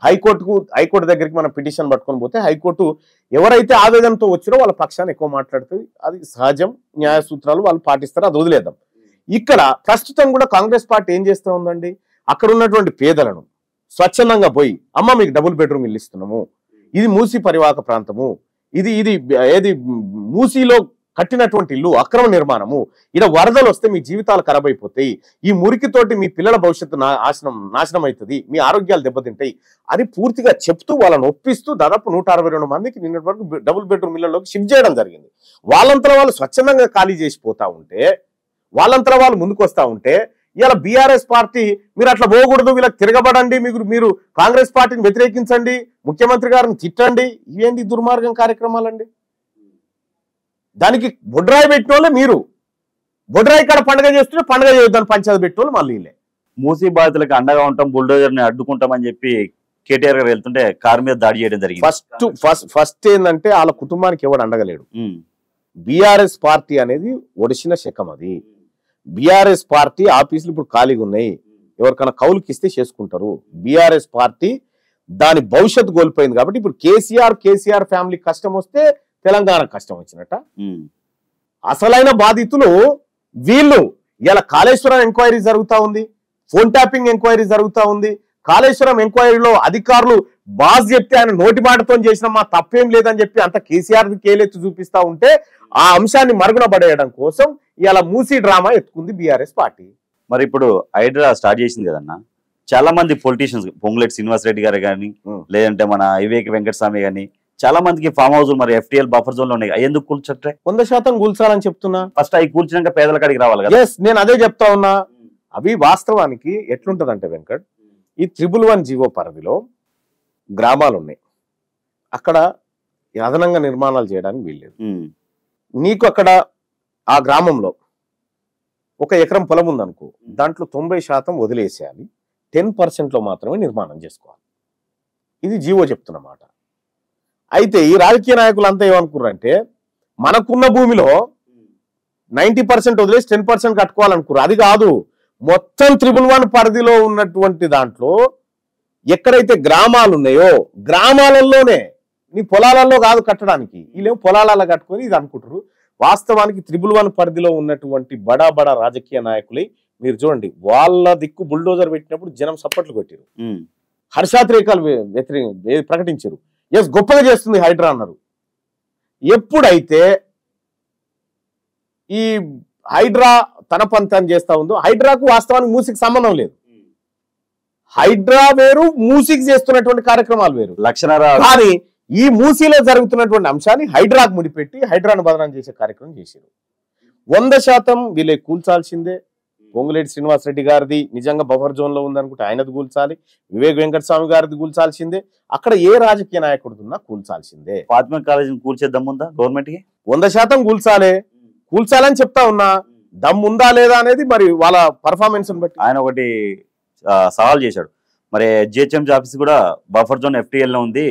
Speaker 2: హైకోర్టు దగ్గరికి మనం పిటిషన్ పట్టుకొని పోతే హైకోర్టు ఎవరైతే ఆవేదనతో వచ్చారో వాళ్ళ పక్షాన్ని ఎక్కువ మాట్లాడుతుంది. అది సహజం, న్యాయ సూత్రాలు వాళ్ళు పాటిస్తారు, అది వదిలేద్దాం. ఇక్కడ ప్రస్తుతం కూడా కాంగ్రెస్ పార్టీ ఏం చేస్తూ ఉందండి, అక్కడ ఉన్నటువంటి పేదలను స్వచ్ఛందంగా పోయి అమ్మ మీకు డబుల్ బెడ్రూమ్ ఇల్లు ఇస్తున్నాము, ఇది మూసీ పరివాహక ప్రాంతము, ఏది మూసీలో కట్టినటువంటి ఇల్లు అక్రమ నిర్మాణము, ఇక్కడ వరదలు వస్తే మీ జీవితాలు ఖరాబ్ అయిపోతాయి, ఈ మురికితోటి మీ పిల్లల భవిష్యత్తు నాశనం అవుతుంది, మీ ఆరోగ్యాలు దెబ్బతింటాయి అని పూర్తిగా చెప్తూ వాళ్ళని ఒప్పిస్తూ దాదాపు 162 మందికి నిన్నటి వరకు డబుల్ బెడ్రూమ్ ఇళ్లలోకి షిఫ్ట్ చేయడం జరిగింది. వాళ్ళంతా వాళ్ళు స్వచ్ఛందంగా ఖాళీ చేసిపోతా ఉంటే, వాళ్ళంతా వాళ్ళు ముందుకు వస్తూ ఉంటే, ఇలా బీఆర్ఎస్ పార్టీ మీరు అట్లా పోకూడదు, వీళ్ళకి తిరగబడండి, మీరు కాంగ్రెస్ పార్టీని వ్యతిరేకించండి, ముఖ్యమంత్రి గారిని తిట్టండి, ఇవేంటి దుర్మార్గం కార్యక్రమాలండి. దానికి బొడ్రాయి పెట్టిన వాళ్ళే మీరు. బొడ్రాయి కాడ పండుగ చేస్తుంటే పండుగ చేయొద్దని పంచాయతీ పెట్టిన వాళ్ళు మళ్ళీ
Speaker 1: మూసీ బాధితులకు అండగా ఉంటాం, బుల్డోజర్ ని అడ్డుకుంటామని చెప్పి కేటీఆర్ గారు వెళ్తుంటే కారు మీద దాడి చేయడం జరిగింది.
Speaker 2: ఫస్ట్ ఏంటంటే వాళ్ళ కుటుంబానికి ఎవడు అండగలేడు. బీఆర్ఎస్ పార్టీ అనేది ఒడిసిన శకం. అది బీఆర్ఎస్ పార్టీ ఆఫీసులు ఇప్పుడు ఖాళీగా ఉన్నాయి, ఎవరికైనా కౌలుకి ఇస్తే చేసుకుంటారు. బీఆర్ఎస్ పార్టీ దాని భవిష్యత్తు కోల్పోయింది. కాబట్టి ఇప్పుడు కేసీఆర్ ఫ్యామిలీ కష్టం వస్తే తెలంగాణ కష్టం వచ్చినట్ట. అసలైన బాధితులు వీళ్ళు. ఇలా కాళేశ్వరం ఎంక్వైరీ జరుగుతూ ఉంది, ఫోన్ ట్యాపింగ్ ఎంక్వైరీ జరుగుతూ ఉంది. కాళేశ్వరం ఎంక్వైరీలో అధికారులు బాస్ చెప్తే ఆయన నోటి మాటతో చేసిన మా తప్పేం లేదని చెప్పి అంత కేసీఆర్ కేలెత్తి చూపిస్తా ఉంటే ఆ అంశాన్ని మరుగున పడేయడం కోసం ఇలా మూసీ డ్రామా ఎత్తుకుంది బీఆర్ఎస్ పార్టీ.
Speaker 1: మరి ఇప్పుడు హైడ్రా స్టార్ట్ చేసింది కదన్నా, చాలా మంది పొలిటీషియన్స్, పొంగులేటి శ్రీనివాస్ రెడ్డి గారు కానీ, లేదంటే మన వివేక్ వెంకటస్వామి గానీ, చాలా మందికి ఫామ్ హౌస్ మరి FTL బఫర్ జోన్ లో ఉన్నాయి. ఎందుకు కూల్చట్లే?
Speaker 2: 100% కూల్చాలని చెప్తున్నా.
Speaker 1: ఫస్ట్ అవి కూల్చినాక పేదల కాడికి రావాలి కదా.
Speaker 2: నేను అదే చెప్తా ఉన్నా. అవి వాస్తవానికి ఎట్లుంటదంటే వెంకట్, ఈ 111 జీవో పరిధిలో గ్రామాలు ఉన్నాయి, అక్కడ అదనంగా నిర్మాణాలు చేయడానికి వీల్లేదు. నీకు అక్కడ ఆ గ్రామంలో 1 ఎకరం పొలం ఉందనుకో, దాంట్లో 90% వదిలేసేయాలి, 10% లో మాత్రమే నిర్మాణం చేసుకోవాలి. ఇది జీవో చెప్తున్నమాట. అయితే ఈ రాజకీయ నాయకులు అంతా ఏమనుకున్నారంటే, మనకున్న భూమిలో 90% వదిలేసి 10% కట్టుకోవాలనుకున్నారు. అది కాదు, మొత్తం 111 పరిధిలో ఉన్నటువంటి దాంట్లో ఎక్కడైతే గ్రామాలు ఉన్నాయో గ్రామాలలోనే, నీ పొలాలలో కాదు కట్టడానికి, వీళ్ళేమో పొలాలలో కట్టుకొని ఇది అనుకుంటారు. వాస్తవానికి 111 పరిధిలో ఉన్నటువంటి బడా రాజకీయ నాయకులే మీరు చూడండి, వాళ్ళ దిక్కు బుల్డోజర్ పెట్టినప్పుడు జనం సప్పట్లు కొట్టారు, హర్షాతిరేకాలు ప్రకటించారు. ఎస్, గొప్పగా చేస్తుంది హైడ్రా అన్నారు. ఎప్పుడైతే ఈ హైడ్రా తన పంతాన్ని చేస్తా ఉందో, హైడ్రాకు వాస్తవానికి మూసీకి సంబంధం లేదు. హైడ్రా వేరు, మూసీకి చేస్తున్నటువంటి కార్యక్రమాలు వేరు. కానీ ఈ మూసీలో జరుగుతున్నటువంటి అంశాన్ని హైడ్రాకు ముడిపెట్టి హైడ్రాను బదనాం చేసే కార్యక్రమం చేశారు. 100% వీళ్ళే కూల్చాల్సిందే. పొంగులేటి శ్రీనివాస్ రెడ్డి గారిది నిజంగా బఫర్ జోన్ లో ఉందనుకుంటే ఆయనది కూల్చాలి, వివేక్ వెంకటస్వామి గారిది కూల్చాల్సిందే, అక్కడ ఏ రాజకీయ నాయకుడున్నా కూల్చాల్సిందే.
Speaker 1: ఫాతిమా కాలేజీని కూల్చేద్దాముందా గవర్నమెంట్ కి?
Speaker 2: 100% కూల్చాలని చెప్తా ఉన్నా. దమ్ముందా లేదా అనేది మరి వాళ్ళ పర్ఫార్మెన్స్ బట్టి.
Speaker 1: ఆయన ఒకటి సవాల్ చేశాడు, మరి జిహెచ్ఎంసీ ఆఫీస్ కూడా బఫర్ జోన్ FTL లో ఉంది,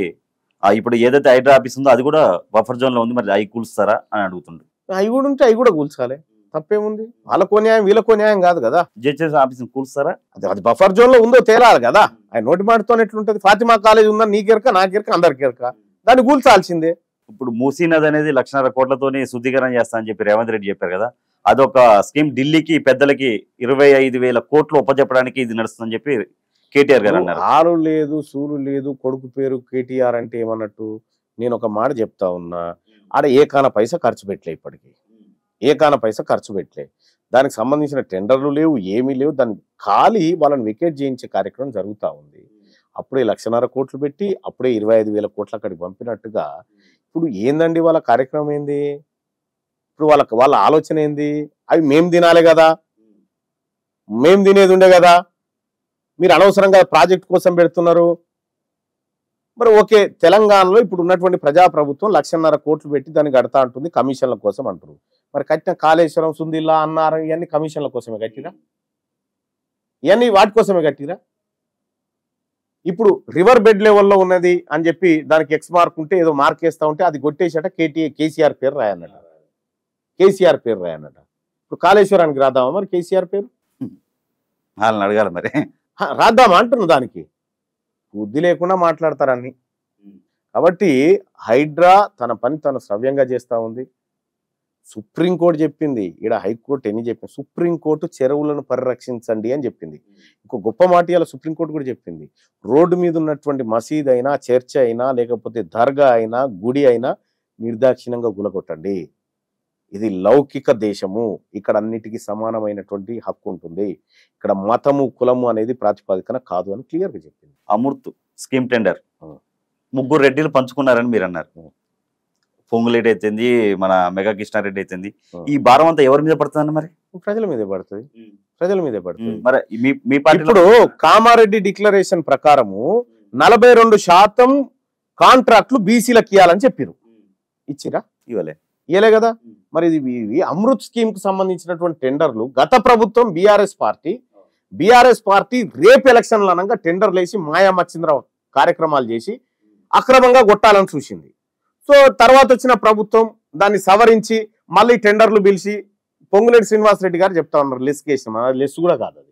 Speaker 1: ఇప్పుడు ఏదైతే హైడ్రా ఆఫీస్ ఉందో అది కూడా బఫర్ జోన్ లో ఉంది, మరి అవి కూల్స్తారా అని అడుగుతుండ్రు.
Speaker 2: అవి కూడా ఉంటే అవి కూడా కూల్చాలి, తప్పేముంది? వాళ్ళకో న్యాయం వీళ్ళకో న్యాయం కాదు కదా.
Speaker 1: జిహెచ్ఎంసీ ఆఫీస్ కూల్స్తారా?
Speaker 2: అది బఫర్ జోన్ లో ఉందో తేలాలి కదా. ఆయన నోటి మాటతో ఎట్లుంటది? ఫాతిమా కాలేజ్ ఉందా, నీకెరక నాకెరక అందరికెరక, దాన్ని కూల్చాల్సిందే.
Speaker 1: ఇప్పుడు మూసీ నది అనేది 1,50,000 కోట్లతోని శుద్ధీకరణ చేస్తా అని చెప్పి రేవంత్ రెడ్డి చెప్పారు కదా, అదొక స్కీమ్. ఢిల్లీకి పెద్దలకి 25,000 కోట్లు ఒప్పచెప్పడానికి ఇది నడుస్తుందని చెప్పి కేటీఆర్ గారు అన్నారు.
Speaker 2: ఆలు లేదు సూలు లేదు, కొడుకు పేరు కేటీఆర్ అంటే ఏమన్నట్టు? నేను ఒక మాట చెప్తా ఉన్నా, ఆడ ఏకాన పైసా ఖర్చు పెట్టలే, ఇప్పటికీ ఏకాన పైసా ఖర్చు పెట్టలే. దానికి సంబంధించిన టెండర్లు లేవు, ఏమీ లేవు. దాన్ని ఖాళీ వాళ్ళని వికెట్ చేయించే కార్యక్రమం జరుగుతూ ఉంది. అప్పుడే 1,50,000 కోట్లు పెట్టి అప్పుడే 25,000 కోట్లు అక్కడికి పంపినట్టుగా ఇప్పుడు ఏందండి వాళ్ళ కార్యక్రమం ఏంది? ఇప్పుడు వాళ్ళ ఆలోచన ఏంది? అవి మేము తినాలి కదా, మేము తినేది ఉండే కదా, మీరు అనవసరంగా ప్రాజెక్ట్ కోసం పెడుతున్నారు. మరి ఓకే, తెలంగాణలో ఇప్పుడు ఉన్నటువంటి ప్రజాప్రభుత్వం 1,50,000 కోట్లు పెట్టి దాన్ని కడతా అంటుంది, కమిషన్ల కోసం అంటారు. మరి కట్టిన కాళేశ్వరం, సుందిల్లా, అన్నారం ఇవన్నీ కమిషన్ల కోసమే కట్టిరా? ఇవన్నీ వాటి కోసమే కట్టిరా? ఇప్పుడు రివర్ బెడ్ లెవెల్లో ఉన్నది అని చెప్పి దానికి ఎక్స్ మార్క్ ఉంటే ఏదో మార్క్ వేస్తా ఉంటే అది కొట్టేసట కేసీఆర్ పేరు రాయన్నట, కేసీఆర్ పేరు రాయన్నట. ఇప్పుడు కాళేశ్వరానికి రాద్దామా మరి కేసీఆర్ పేరు?
Speaker 1: వాళ్ళని అడగాలి మరి,
Speaker 2: రాద్దామా అంటున్నా. దానికి బుద్ధి లేకుండా మాట్లాడతారని. కాబట్టి హైడ్రా తన పని తను శ్రవ్యంగా చేస్తూ ఉంది. సుప్రీంకోర్టు చెప్పింది, ఇక్కడ హైకోర్టు ఎన్ని చెప్పింది. సుప్రీంకోర్టు చెరువులను పరిరక్షించండి అని చెప్పింది. ఇంకో గొప్ప మాట ఇలా సుప్రీంకోర్టు కూడా చెప్పింది, రోడ్డు మీద ఉన్నటువంటి మసీద్ అయినా, చర్చ్ అయినా, లేకపోతే దర్గా అయినా, గుడి అయినా నిర్దాక్షిణ్యంగా గులగొట్టండి. ఇది లౌకిక దేశము, ఇక్కడ అన్నిటికీ సమానమైనటువంటి హక్కు ఉంటుంది, ఇక్కడ మతము కులము అనేది ప్రాతిపదికన కాదు అని క్లియర్గా చెప్పింది.
Speaker 1: అమృత్ స్కీమ్ టెండర్ 3 రెడ్డిలు పంచుకున్నారని మీరు అన్నారు. పొంగులేటి అయితేంది, మన మెగా కృష్ణారెడ్డి అయితేంది, ఈ భారం అంతా ఎవరి మీద పడుతుంది? మరి
Speaker 2: ప్రజల మీదే పడుతుంది, ప్రజల మీదే పడుతుంది.
Speaker 1: మరి మీ పార్టీ
Speaker 2: ఇప్పుడు కామారెడ్డి డిక్లరేషన్ ప్రకారము 42% కాంట్రాక్ట్లు బీసీలకు ఇవ్వాలని చెప్పారు. ఇచ్చిరా? ఇవ్వలే కదా. మరి ఇది అమృత్ స్కీమ్ కు సంబంధించినటువంటి టెండర్లు గత ప్రభుత్వం బీఆర్ఎస్ పార్టీ రేపు ఎలక్షన్లు అనగా టెండర్లు వేసి మాయా మచ్చింద్రరావు కార్యక్రమాలు చేసి అక్రమంగా కొట్టాలని చూసింది. సో తర్వాత వచ్చిన ప్రభుత్వం దాన్ని సవరించి మళ్ళీ టెండర్లు పిలిచి పొంగులేటి శ్రీనివాసరెడ్డి గారు చెప్తా ఉన్నారు లెస్ కేసు. లెస్ కూడా కాదు అది,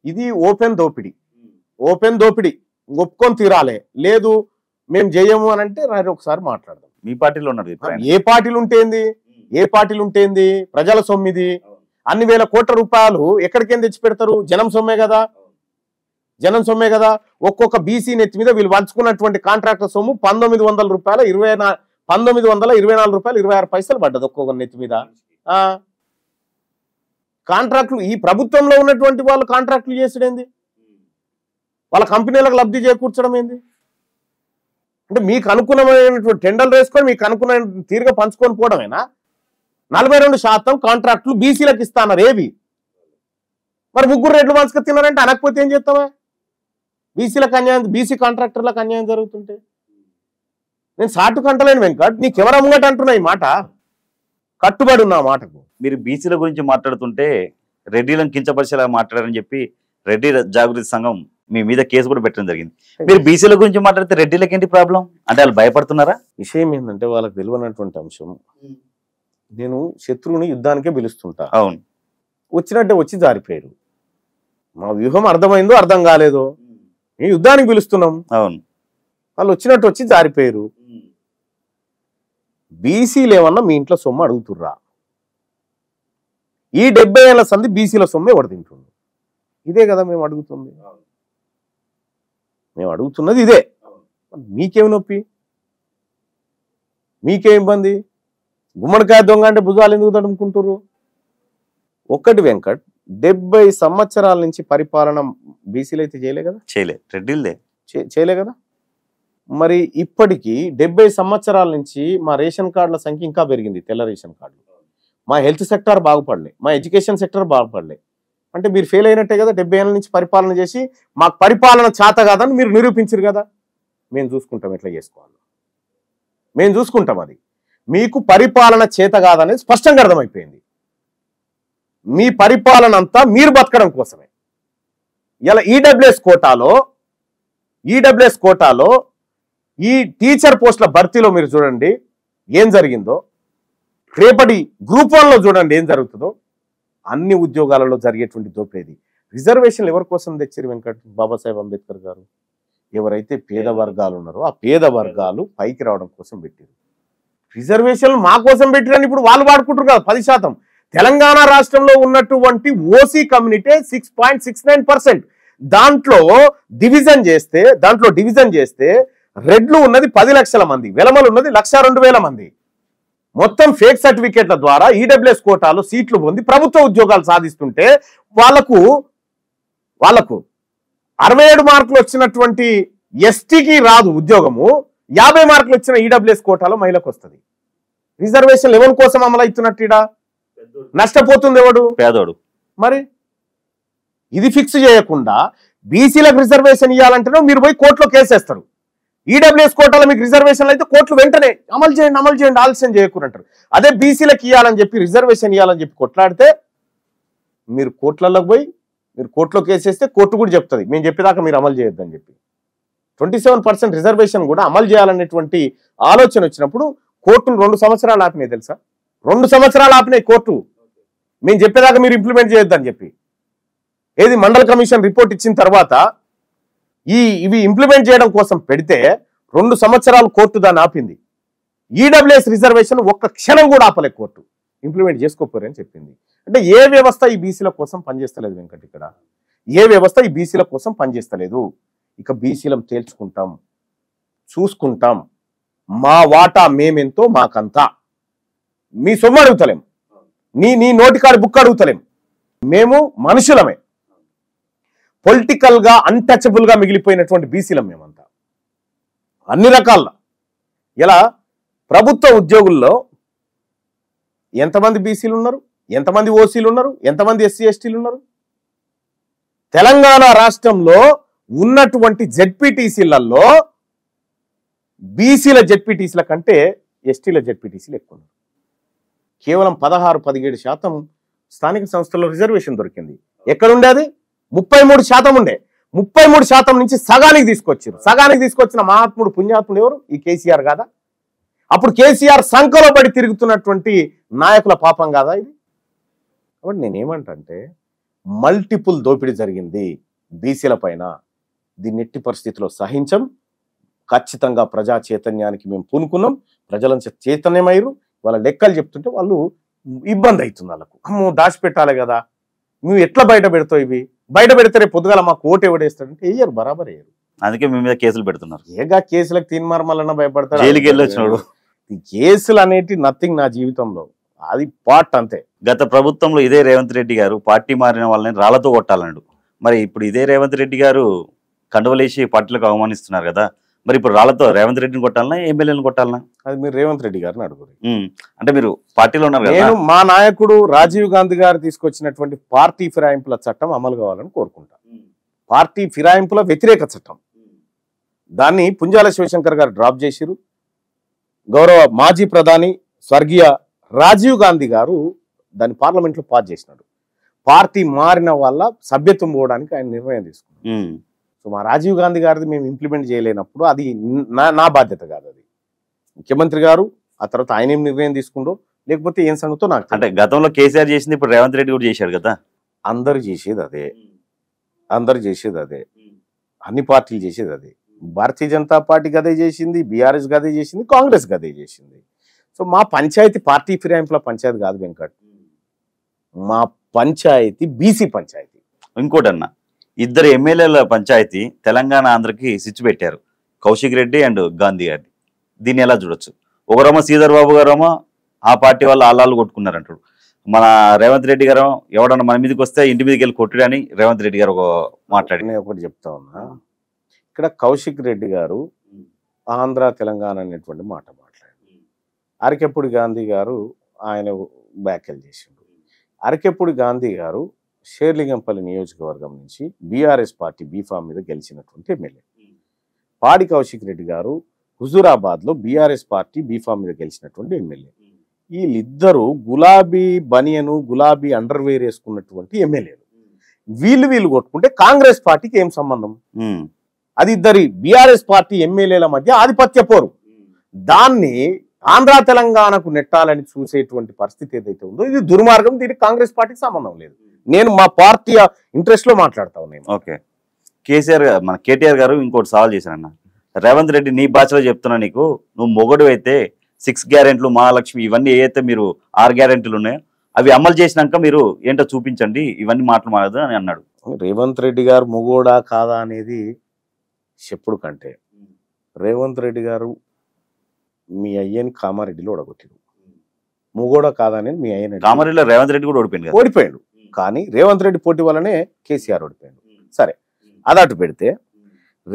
Speaker 2: ఇది ఓపెన్ దోపిడీ ఒప్పుకొని తీరాలి. లేదు మేము చేయము అని అంటే ఒకసారి మాట్లాడదాం.
Speaker 1: మీ పార్టీలో ఉన్నారు.
Speaker 2: ఏ పార్టీలు ఉంటేంది ప్రజల సొమ్మిది. అన్ని వేల కోట్ల రూపాయలు ఎక్కడికేం తెచ్చి పెడతారు? జనం సొమ్మే కదా. ఒక్కొక్క బీసీ నెత్తి మీద వీళ్ళు పంచుకున్నటువంటి కాంట్రాక్టర్ సొమ్ము 1,900 రూపాయలు, 1,924 రూపాయలు 26 పైసలు పడ్డది ఒక్కొక్క నెత్తి మీద. కాంట్రాక్టులు ఈ ప్రభుత్వంలో ఉన్నటువంటి వాళ్ళు కాంట్రాక్టులు చేసుడేంది? వాళ్ళ కంపెనీలకు లబ్ధి చేకూర్చడం ఏంది? అంటే మీకు అనుకున్నమైనటువంటి టెండర్లు వేసుకొని మీకు అనుకున్న తీరుగా పంచుకొని పోవడమేనా? 42% కాంట్రాక్టులు బీసీలకు ఇస్తాన్నారు. ఏవి మరి 3 రెడ్లు పంచుకొని తిన్నారంటే అనకపోతే ఏం చేస్తావా? బీసీలకు అన్యాయం, బీసీ కాంట్రాక్టర్లకు అన్యాయం జరుగుతుంటే నేను సాటు కంటలేను వెంకట్, నీకెవరు అమ్మగట్టు అంటున్నా ఈ మాట, కట్టుబడి ఉన్న మాటకు.
Speaker 1: మీరు బీసీల గురించి మాట్లాడుతుంటే రెడ్డిలను కించపరిచేలా మాట్లాడారని చెప్పి రెడ్డి జాగృతి సంఘం మీ మీద కేసు కూడా పెట్టడం జరిగింది. మీరు బీసీల గురించి మాట్లాడితే రెడ్డిలకు ఏంటి ప్రాబ్లం అంటే వాళ్ళు భయపడుతున్నారా?
Speaker 2: విషయం ఏంటంటే వాళ్ళకి తెలియనటువంటి అంశం, నేను శత్రువుని యుద్ధానికే పిలుస్తుంటా.
Speaker 1: అవును,
Speaker 2: వచ్చినట్టే వచ్చి జారిపోయారు. మా వ్యూహం అర్థమైందో అర్థం కాలేదో మేము యుద్ధానికి పిలుస్తున్నాం.
Speaker 1: అవును,
Speaker 2: వాళ్ళు వచ్చినట్టు వచ్చి జారిపోయారు. బీసీలు ఏమన్నా మీ ఇంట్లో సొమ్ము అడుగుతుర్రా? ఈ 70 ఏళ్ల సంది బీసీల సొమ్ము ఎవరు తింటుండ్రు? ఇదే కదా మేము అడుగుతున్నది ఇదే. మీకేమి నొప్పి, మీకేం ఇబ్బంది? గుమ్మడికాయ దొంగ అంటే భుజాలు ఎందుకు తడుముకుంటారు? ఒక్కటి వెంకట్, 70 సంవత్సరాల నుంచి పరిపాలన బీసీలు అయితే చేయలే కదా,
Speaker 1: రెడ్డిలదే
Speaker 2: చేయలే కదా. మరి ఇప్పటికీ 70 సంవత్సరాల నుంచి మా రేషన్ కార్డుల సంఖ్య ఇంకా పెరిగింది, తెల్ల రేషన్ కార్డులు. మా హెల్త్ సెక్టర్ బాగుపడలే, మా ఎడ్యుకేషన్ సెక్టర్ బాగుపడలే. అంటే మీరు ఫెయిల్ అయినట్టే కదా. 70 ఏళ్ళ నుంచి పరిపాలన చేసి మాకు పరిపాలన చేత కాదని మీరు నిరూపించారు కదా. మేము చూసుకుంటాం ఎట్లా చేసుకోవాలి, మేము చూసుకుంటాం. అది మీకు పరిపాలన చేత కాదనేది స్పష్టంగా అర్థమైపోయింది. మీ పరిపాలన అంతా మీరు బతకడం కోసమే. ఇలా ఈడబ్ల్యూఎస్ కోటాలో ఈ టీచర్ పోస్టుల భర్తీలో మీరు చూడండి ఏం జరిగిందో, రేపటి గ్రూప్ 1లో చూడండి ఏం జరుగుతుందో. అన్ని ఉద్యోగాలలో జరిగేటువంటి దోపిడీ. రిజర్వేషన్లు ఎవరి కోసం తెచ్చారు వెంకట్? బాబాసాహెబ్ అంబేద్కర్ గారు ఎవరైతే పేద వర్గాలు ఉన్నారో ఆ పేద వర్గాలు పైకి రావడం కోసం పెట్టారు. రిజర్వేషన్లు మా కోసం పెట్టిరని ఇప్పుడు వాళ్ళు వాడుకుంటారు కదా. 10% తెలంగాణ రాష్ట్రంలో ఉన్నటువంటి ఓసీ కమ్యూనిటీ 6.69%. దాంట్లో డివిజన్ చేస్తే రెడ్లు ఉన్నది 10 లక్షల మంది, వెలమలు ఉన్నది 1,02,000 మంది. మొత్తం ఫేక్ సర్టిఫికేట్ల ద్వారా ఈడబ్ల్యూఎస్ కోటాలో సీట్లు పొంది ప్రభుత్వ ఉద్యోగాలు సాధిస్తుంటే వాళ్లకు 67 మార్కులు వచ్చినటువంటి ఎస్టీకి రాదు ఉద్యోగము, 50 మార్కులు వచ్చిన ఈడబ్ల్యూఎస్ కోటాలో మహిళకు వస్తుంది. రిజర్వేషన్ ఎవరి కోసం అమలు అవుతున్నట్టు నష్టపోతుంది ఎవడు?
Speaker 1: పేదోడు.
Speaker 2: మరి ఇది ఫిక్స్ చేయకుండా బీసీలకు రిజర్వేషన్ ఇవ్వాలంటేనే మీరు పోయి కోర్టులో కేసేస్తారు. ఈడబ్ల్యూఎస్ కోటాలో మీకు రిజర్వేషన్లు అయితే కోర్టులు వెంటనే అమలు చేయండి ఆలస్యం చేయకూరంటారు. అదే బీసీలకు ఇవ్వాలని చెప్పి రిజర్వేషన్ ఇవ్వాలని చెప్పి కొట్లాడితే మీరు కోర్టులలోకి పోయి మీరు కోర్టులో కేసేస్తే కోర్టు కూడా చెప్తుంది మేము చెప్పేదాకా మీరు అమలు చేయొద్దని చెప్పి. 27% రిజర్వేషన్ కూడా అమలు చేయాలనేటువంటి ఆలోచన వచ్చినప్పుడు కోర్టులు 2 సంవత్సరాలు ఆపినాయి తెలుసా? 2 సంవత్సరాలు ఆపినాయి కోర్టు, మేము చెప్పేదాకా మీరు ఇంప్లిమెంట్ చేయొద్దని చెప్పి. ఏది మండల్ కమిషన్ రిపోర్ట్ ఇచ్చిన తర్వాత ఇవి ఇంప్లిమెంట్ చేయడం కోసం పెడితే 2 సంవత్సరాలు కోర్టు దాన్ని ఆపింది. ఈడబ్ల్యూఎస్ రిజర్వేషన్ ఒక్క క్షణం కూడా ఆపలే కోర్టు, ఇంప్లిమెంట్ చేసుకోపోరని చెప్పింది. అంటే ఏ వ్యవస్థ ఈ బీసీల కోసం పనిచేస్తలేదు వెంకట్, ఇక్కడ ఏ వ్యవస్థ ఈ బీసీల కోసం పనిచేస్తలేదు. ఇక బీసీలం తేల్చుకుంటాం, చూసుకుంటాం, మా వాటా మేమెంతో మాకంతా, మీ సొమ్ము అడుగుతలేం, నీ నోటికాడి బుక్ అడుగుతలేం, మేము మనుషులమే, పొలిటికల్ గా అన్టచబుల్ గా మిగిలిపోయినటువంటి బీసీలం మేమంతా అన్ని రకాల. ఇలా ప్రభుత్వ ఉద్యోగుల్లో ఎంతమంది బీసీలు ఉన్నారు, ఎంతమంది ఓసీలు ఉన్నారు, ఎంతమంది ఎస్సీ ఎస్టీలు ఉన్నారు? తెలంగాణ రాష్ట్రంలో ఉన్నటువంటి జెడ్పీటీసీలలో బీసీల జెడ్పీటీసీల కంటే ఎస్టీల జెడ్పీటీసీలు ఎక్కువ ఉన్నారు. కేవలం 16-17% స్థానిక సంస్థల్లో రిజర్వేషన్ దొరికింది. ఎక్కడుండేది? 33% ఉండే. 33% నుంచి సగానికి తీసుకొచ్చారు. సగానికి తీసుకొచ్చిన మహాత్ముడు పుణ్యాత్ముడు ఎవరు? ఈ కేసీఆర్ కాదా? అప్పుడు కేసీఆర్ సంఖలో పడి తిరుగుతున్నటువంటి నాయకుల పాపం కాదా ఇది? కాబట్టి నేనేమంటే మల్టిపుల్ దోపిడీ జరిగింది బీసీల పైన. దీన్ని ఎట్టి పరిస్థితిలో సహించం. ఖచ్చితంగా ప్రజా చైతన్యానికి మేము పూనుకున్నాం. ప్రజలను చైతన్యమయ్యారు. వాళ్ళ లెక్కలు చెప్తుంటే వాళ్ళు ఇబ్బంది అవుతుంది. వాళ్ళకు అమ్మో దాచిపెట్టాలి కదా, నువ్వు ఎట్లా బయట పెడతావు, ఇవి బయట పెడితే రేపు పొద్దుగాల మాకు ఓటు ఎవడేస్తాడంటే వేయరు, బరాబర్ వేయరు.
Speaker 1: అందుకే మీ మీద కేసులు పెడుతున్నారు.
Speaker 2: ఏగా కేసులకు తీన్మార్మలన్నా భయపడతారు.
Speaker 1: జైలుకి వెళ్ళి వచ్చినాడు.
Speaker 2: ఈ కేసులు అనేటి నథింగ్ నా జీవితంలో, అది పార్ట్ అంతే.
Speaker 1: గత ప్రభుత్వంలో ఇదే రేవంత్ రెడ్డి గారు పార్టీ మారిన వాళ్ళని రాళ్లతో కొట్టాలన్నాడు. మరి ఇప్పుడు ఇదే రేవంత్ రెడ్డి గారు కండువలేసి పార్టీలకు అవమానిస్తున్నారు కదా, మరి ఇప్పుడు రాళ్లతో రేవంత్ రెడ్డిని కొట్టాలనా, ఎమ్మెల్యేలను కొట్టాలనా?
Speaker 2: అది మీరు రేవంత్ రెడ్డి గారిని అడుగురు.
Speaker 1: అంటే మీరు పార్టీలో ఉన్నారు కదా.
Speaker 2: నేను మా నాయకుడు రాజీవ్ గాంధీ గారు తీసుకొచ్చినటువంటి పార్టీ ఫిరాయింపుల చట్టం అమలు కావాలని కోరుకుంటా. పార్టీ ఫిరాయింపుల వ్యతిరేక చట్టం, దాన్ని పుంజాల శివశంకర్ గారు డ్రాప్ చేసిరు. గౌరవ మాజీ ప్రధాని స్వర్గీయ రాజీవ్ గాంధీ గారు దాన్ని పార్లమెంట్లో పాస్ చేసినాడు. పార్టీ మారిన వాళ్ళ సభ్యత్వం పోవడానికి ఆయన నిర్ణయం తీసుకున్నాడు. సో మా రాజీవ్ గాంధీ గారిది మేము ఇంప్లిమెంట్ చేయలేనప్పుడు అది నా బాధ్యత కాదు. అది ముఖ్యమంత్రి గారు ఆ తర్వాత ఆయన ఏం నిర్ణయం తీసుకుండో లేకపోతే ఏం సంగతో నాకు.
Speaker 1: అంటే గతంలో కేసీఆర్ చేసింది ఇప్పుడు రేవంత్ రెడ్డి కూడా చేశాడు కదా.
Speaker 2: అందరు చేసేది అదే, అందరు చేసేది అదే, అన్ని పార్టీలు చేసేది అదే. భారతీయ జనతా పార్టీ గదే చేసింది, బీఆర్ఎస్ గదే చేసింది, కాంగ్రెస్ గదే చేసింది. సో మా పంచాయతీ పార్టీ ఫిరాయింపుల పంచాయతీ కాదు వెంకట్, మా పంచాయతీ బీసీ పంచాయతీ.
Speaker 1: ఇంకోటన్నా, ఇద్దరు ఎమ్మెల్యేల పంచాయతీ తెలంగాణ ఆంధ్రకి స్విచ్ పెట్టారు, కౌశిక్ రెడ్డి అండ్ గాంధీ గారిని. దీన్ని ఎలా చూడొచ్చు? ఒకరేమో శ్రీధర్ బాబు గారేమో ఆ పార్టీ వాళ్ళు ఆళ్ళాళ్ళు కొట్టుకున్నారంటాడు. మన రేవంత్ రెడ్డి గారు ఎవడన్నా మన మీదకి వస్తే ఇంటి మీదకి వెళ్ళి కొట్టుడని రేవంత్ రెడ్డి గారు మాట్లాడి.
Speaker 2: నేను ఒకటి చెప్తా ఉన్నా, ఇక్కడ కౌశిక్ రెడ్డి గారు ఆంధ్ర తెలంగాణ అనేటువంటి మాట మాట్లాడారు. అరకెప్పుడు గాంధీ గారు ఆయన వ్యాఖ్యలు చేసిండు. అరకెప్పుడు గాంధీ గారు షేర్లింగంపల్లి నియోజకవర్గం నుంచి బీఆర్ఎస్ పార్టీ బీఫామ్ మీద గెలిచినటువంటి ఎమ్మెల్యే. పాడి కౌశిక్ రెడ్డి గారు హుజూరాబాద్లో బీఆర్ఎస్ పార్టీ బీఫామ్ మీద గెలిచినటువంటి ఎమ్మెల్యే. వీళ్ళిద్దరూ గులాబీ బనియను గులాబీ అండర్వేర్ వేసుకున్నటువంటి ఎమ్మెల్యేలు. వీళ్ళు కొట్టుకుంటే కాంగ్రెస్ పార్టీకి ఏం సంబంధం? అది ఇద్దరి బీఆర్ఎస్ పార్టీ ఎమ్మెల్యేల మధ్య ఆధిపత్య పోరు. దాన్ని ఆంధ్ర తెలంగాణకు నెట్టాలని చూసేటువంటి పరిస్థితి ఏదైతే ఉందో ఇది దుర్మార్గం. దీనికి కాంగ్రెస్ పార్టీకి సంబంధం లేదు. నేను మా పార్టీ ఇంట్రెస్ట్ లో మాట్లాడతా ఉన్నాను.
Speaker 1: ఓకే, మన కేటీఆర్ గారు ఇంకోటి సవాల్ చేశారన్న, రేవంత్ రెడ్డి నీ భాషలో చెప్తున్నా, నీకు నువ్వు మొగడు అయితే 6 గ్యారెంట్లు మహాలక్ష్మి ఇవన్నీ ఏదైతే మీరు 6 గ్యారెంటీలు ఉన్నాయో అవి అమలు చేసినాక మీరు ఏంటో చూపించండి, ఇవన్నీ మాట్లాడదు అని అన్నాడు.
Speaker 2: రేవంత్ రెడ్డి గారు మొగోడా కాదా అనేది చెప్పుడు కంటే రేవంత్ రెడ్డి గారు మీ అయ్యని కామారెడ్డిలో ఓడగొట్టిరు. మొగోడా కాదా అనేది మీ అయ్యని
Speaker 1: కామారెడ్డిలో రేవంత్ రెడ్డి కూడా ఓడిపోయింది కదా.
Speaker 2: ఓడిపోయాడు. కానీ రేవంత్ రెడ్డి పోటీ వల్లనే కేసీఆర్ ఓడిపోయాడు. సరే, అది అటు పెడితే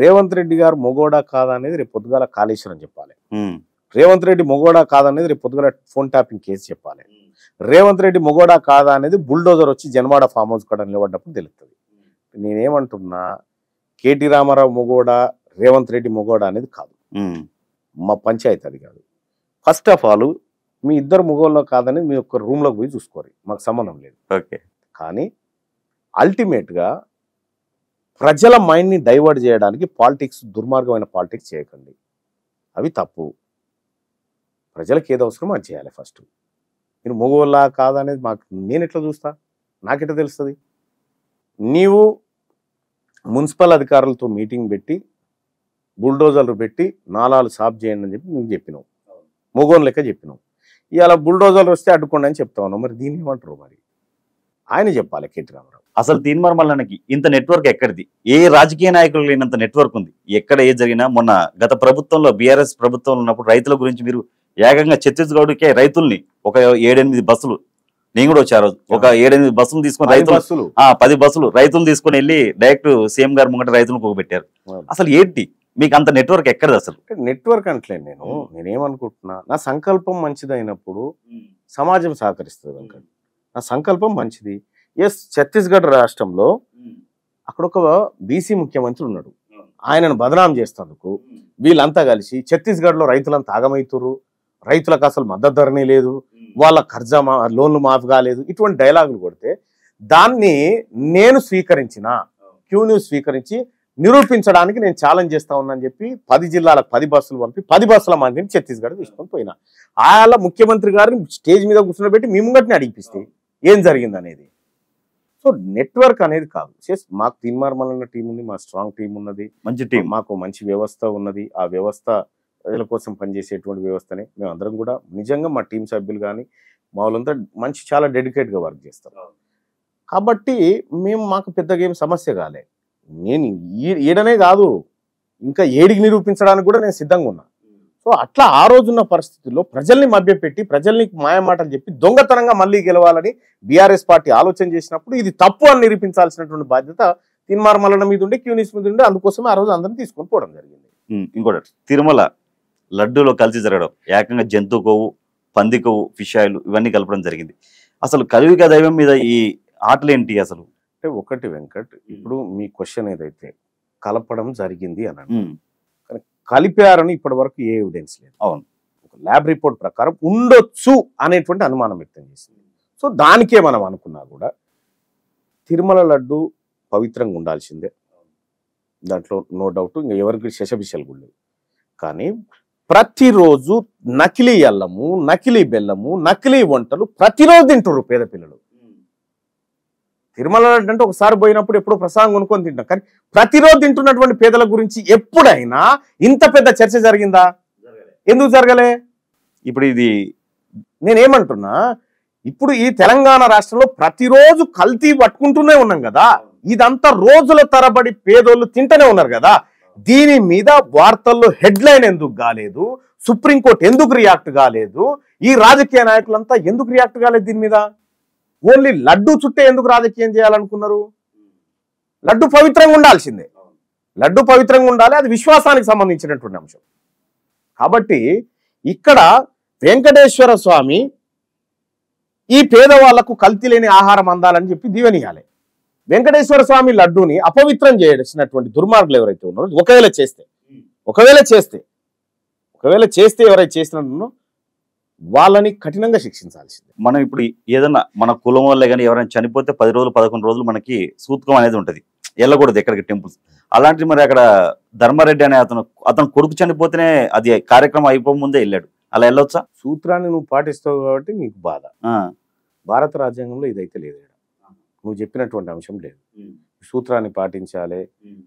Speaker 2: రేవంత్ రెడ్డి గారు మొగోడా కాదా అనేది రేపు పొద్దుగాల కాళేశ్వరం చెప్పాలి. రేవంత్ రెడ్డి మొగోడా కాదనేది రేపు పొద్దుగాల ఫోన్ ట్యాపింగ్ కేసు చెప్పాలి. రేవంత్ రెడ్డి మొగోడా కాదా అనేది బుల్డోజర్ వచ్చి జన్వాడ ఫామ్ హౌస్ కూడా నిలబడ్డప్పుడు తెలుస్తుంది. నేనేమంటున్నా, కేటీ రామారావు మొగోడా రేవంత్ రెడ్డి మొగోడా అనేది కాదు, మా పంచాయతీ అది కాదు. ఫస్ట్ ఆఫ్ ఆల్ మీ ఇద్దరు మొగోళ్ళలో కాదని మీ ఒక్క రూమ్లోకి పోయి చూసుకోరు, మాకు సంబంధం లేదు.
Speaker 1: ఓకే,
Speaker 2: కానీ అల్టిమేట్గా ప్రజల మైండ్ని డైవర్ట్ చేయడానికి పాలిటిక్స్, దుర్మార్గమైన పాలిటిక్స్ చేయకండి, అవి తప్పు. ప్రజలకు ఏది అవసరమో అది చేయాలి. ఫస్ట్ నేను మొగోళ్ళ కాదనేది మాకు నేను ఎట్లా చూస్తా, నాకెట్లా తెలుస్తుంది? నీవు మున్సిపల్ అధికారులతో మీటింగ్ పెట్టి బుల్డోజర్లు పెట్టి నాలాలు సాఫ్ చేయండి అని చెప్పి నువ్వు చెప్పినావు, మొగోన్ లెక్క చెప్పినావు. ఇవాళ బుల్డోజర్లు వస్తే అడ్డుకోండి అని చెప్తా ఉన్నావు. మరి దీన్ని ఏమంటారు? మరి ఆయన చెప్పాలి కేటీ రామారావు.
Speaker 1: అసలు తీన్మార్ మల్లన్నకి ఇంత నెట్వర్క్ ఎక్కడిది? ఏ రాజకీయ నాయకులు లేనంత నెట్వర్క్ ఉంది. ఎక్కడ ఏ జరిగినా, మొన్న గత ప్రభుత్వంలో బీఆర్ఎస్ ప్రభుత్వంలో ఉన్నప్పుడు రైతుల గురించి మీరు ఏకంగా ఛత్తీస్గఢ్కే రైతుల్ని ఒక 7-8 బస్సులు, నేను కూడా వచ్చారు, ఒక 7-8 బస్సులు తీసుకొని రైతులు 10 బస్సులు రైతులు తీసుకొని వెళ్ళి డైరెక్ట్ సీఎం గారు ముంగట రైతులను పోగొట్టారు. అసలు ఏంటి మీకు అంత నెట్వర్క్ ఎక్కడిది? అసలు
Speaker 2: నెట్వర్క్ అంటలేదు. నేనేమనుకుంటున్నా, నా సంకల్పం మంచిదైనప్పుడు సమాజం సహకరిస్తుంది. వెంకట్, నా సంకల్పం మంచిది. ఎస్, ఛత్తీస్గఢ్ రాష్ట్రంలో అక్కడ ఒక బీసీ ముఖ్యమంత్రి ఉన్నాడు. ఆయనను బదనాం చేస్తేందుకు వీళ్ళంతా కలిసి ఛత్తీస్గఢ్లో రైతులంతా ఆగమవుతుర్రు, రైతులకు అసలు మద్దతు ధరనే లేదు, వాళ్ళ కర్జా లోన్లు మాఫ్ కాలేదు, ఇటువంటి డైలాగులు కొడితే దాన్ని నేను స్వీకరించిన, క్యూ న్యూస్ స్వీకరించి నిరూపించడానికి నేను ఛాలెంజ్ చేస్తా ఉన్నానని చెప్పి 10 జిల్లాలకు 10 బస్సులు పంపి 10 బస్సుల మందిని ఛత్తీస్గఢ్ తీసుకొని పోయినా. వాళ్ళ ముఖ్యమంత్రి గారిని స్టేజ్ మీద కూర్చోబెట్టి మీ ముంగటిని అడిగిపిస్తే ఏం జరిగింది అనేది. సో నెట్వర్క్ అనేది కాదు. మాకు తీన్మార్ మల్లన్న టీం ఉంది, మా స్ట్రాంగ్ టీం ఉన్నది,
Speaker 1: మంచి టీం,
Speaker 2: మాకు మంచి వ్యవస్థ ఉన్నది. ఆ వ్యవస్థ ప్రజల కోసం పనిచేసేటువంటి వ్యవస్థనే. మేము అందరం కూడా నిజంగా మా టీం సభ్యులు కానీ మా వాళ్ళంతా మంచి చాలా డెడికేట్గా వర్క్ చేస్తాం. కాబట్టి మాకు పెద్దగా ఏం సమస్య కాలే. నేను ఈడనే కాదు, ఇంకా ఏడికి నిరూపించడానికి కూడా నేను సిద్ధంగా ఉన్నా. సో అట్లా ఆ రోజున్న పరిస్థితుల్లో ప్రజల్ని మభ్యపెట్టి, ప్రజల్ని మాయమాటలు చెప్పి దొంగతనంగా మళ్ళీ గెలవాలని బీఆర్ఎస్ పార్టీ ఆలోచన చేసినప్పుడు ఇది తప్పు అని నిరూపించాల్సినటువంటి బాధ్యత తీన్మార్ మల్లన్న మీద ఉండే, క్యూనిస్ మీద ఉండే. అందుకోసమే ఆ రోజు అందరిని తీసుకొని పోవడం జరిగింది.
Speaker 1: ఇంకోటి, తిరుమల లడ్డూలో కలిసి జరగడం, ఏకంగా జంతు కొవ్వు, పంది కొవ్వు, ఫిష్ ఆయిల్ ఇవన్నీ కలపడం జరిగింది. అసలు కలివిక దైవం మీద ఈ ఆటలు ఏంటి అసలు?
Speaker 2: అంటే ఒకటి వెంకట్, ఇప్పుడు మీ క్వశ్చన్ ఏదైతే కలపడం జరిగింది అని కానీ కలిపారని ఇప్పటి వరకు ఏ ఎవిడెన్స్ లేదు.
Speaker 1: అవును,
Speaker 2: ఒక ల్యాబ్ రిపోర్ట్ ప్రకారం ఉండొచ్చు అనేటువంటి అనుమానం వ్యక్తం చేసింది. సో దానికే మనం అనుకున్నా కూడా తిరుమల లడ్డు పవిత్రంగా ఉండాల్సిందే, దాంట్లో నో డౌట్. ఇంకా ఎవరికి శశబిషలు కూడా లేవు. కానీ ప్రతిరోజు నకిలీ అల్లము, నకిలీ బెల్లము, నకిలీ వంటలు ప్రతిరోజు తింటారు పేద పిల్లలు. తిరుమల అంటే ఒకసారి పోయినప్పుడు ఎప్పుడో ప్రసాదం కొనుక్కొని తింటాం, కానీ ప్రతిరోజు తింటున్నటువంటి పేదల గురించి ఎప్పుడైనా ఇంత పెద్ద చర్చ జరిగిందా? ఎందుకు జరగలే?
Speaker 1: ఇప్పుడు ఇది
Speaker 2: నేనేమంటున్నా, ఇప్పుడు ఈ తెలంగాణ రాష్ట్రంలో ప్రతిరోజు కల్తీ పట్టుకుంటూనే ఉన్నాం కదా, ఇదంతా రోజుల తరబడి పేదోళ్ళు తింటూనే ఉన్నారు కదా. దీని మీద వార్తల్లో హెడ్లైన్ ఎందుకు కాలేదు? సుప్రీంకోర్టు ఎందుకు రియాక్ట్ కాలేదు? ఈ రాజకీయ నాయకులంతా ఎందుకు రియాక్ట్ కాలేదు దీని మీద? ఓన్లీ లడ్డు చుట్టే ఎందుకు రాజకీయం చేయాలనుకున్నారు? లడ్డు పవిత్రంగా ఉండాల్సిందే, లడ్డు పవిత్రంగా ఉండాలి, అది విశ్వాసానికి సంబంధించినటువంటి అంశం. కాబట్టి ఇక్కడ వెంకటేశ్వర స్వామి ఈ పేదవాళ్లకు కల్తీ లేని ఆహారం అందాలని చెప్పి దీవెనియాలి. వెంకటేశ్వర స్వామి లడ్డూని అపవిత్రం చేసినటువంటి దుర్మార్గులు ఎవరైతే ఉన్నారో, ఒకవేళ చేస్తే ఎవరైతే చేసినట్టు వాళ్ళని కఠినంగా శిక్షించాల్సిందే.
Speaker 1: మనం ఇప్పుడు ఏదన్నా మన కులం వల్లే కానీ ఎవరైనా చనిపోతే 10 రోజులు 11 రోజులు మనకి సూత్కం అనేది ఉంటుంది, వెళ్ళకూడదు ఎక్కడికి టెంపుల్స్. అలాంటి మరి అక్కడ ధర్మారెడ్డి అనే అతను కొడుకు చనిపోతేనే అది కార్యక్రమం అయిపో ముందే వెళ్ళాడు, అలా వెళ్ళొచ్చా?
Speaker 2: సూత్రాన్ని నువ్వు పాటిస్తావు కాబట్టి నీకు బాధ. భారత రాజ్యాంగంలో ఇదైతే లేదు, నువ్వు చెప్పినటువంటి అంశం లేదు. సూత్రాన్ని పాటించాలి,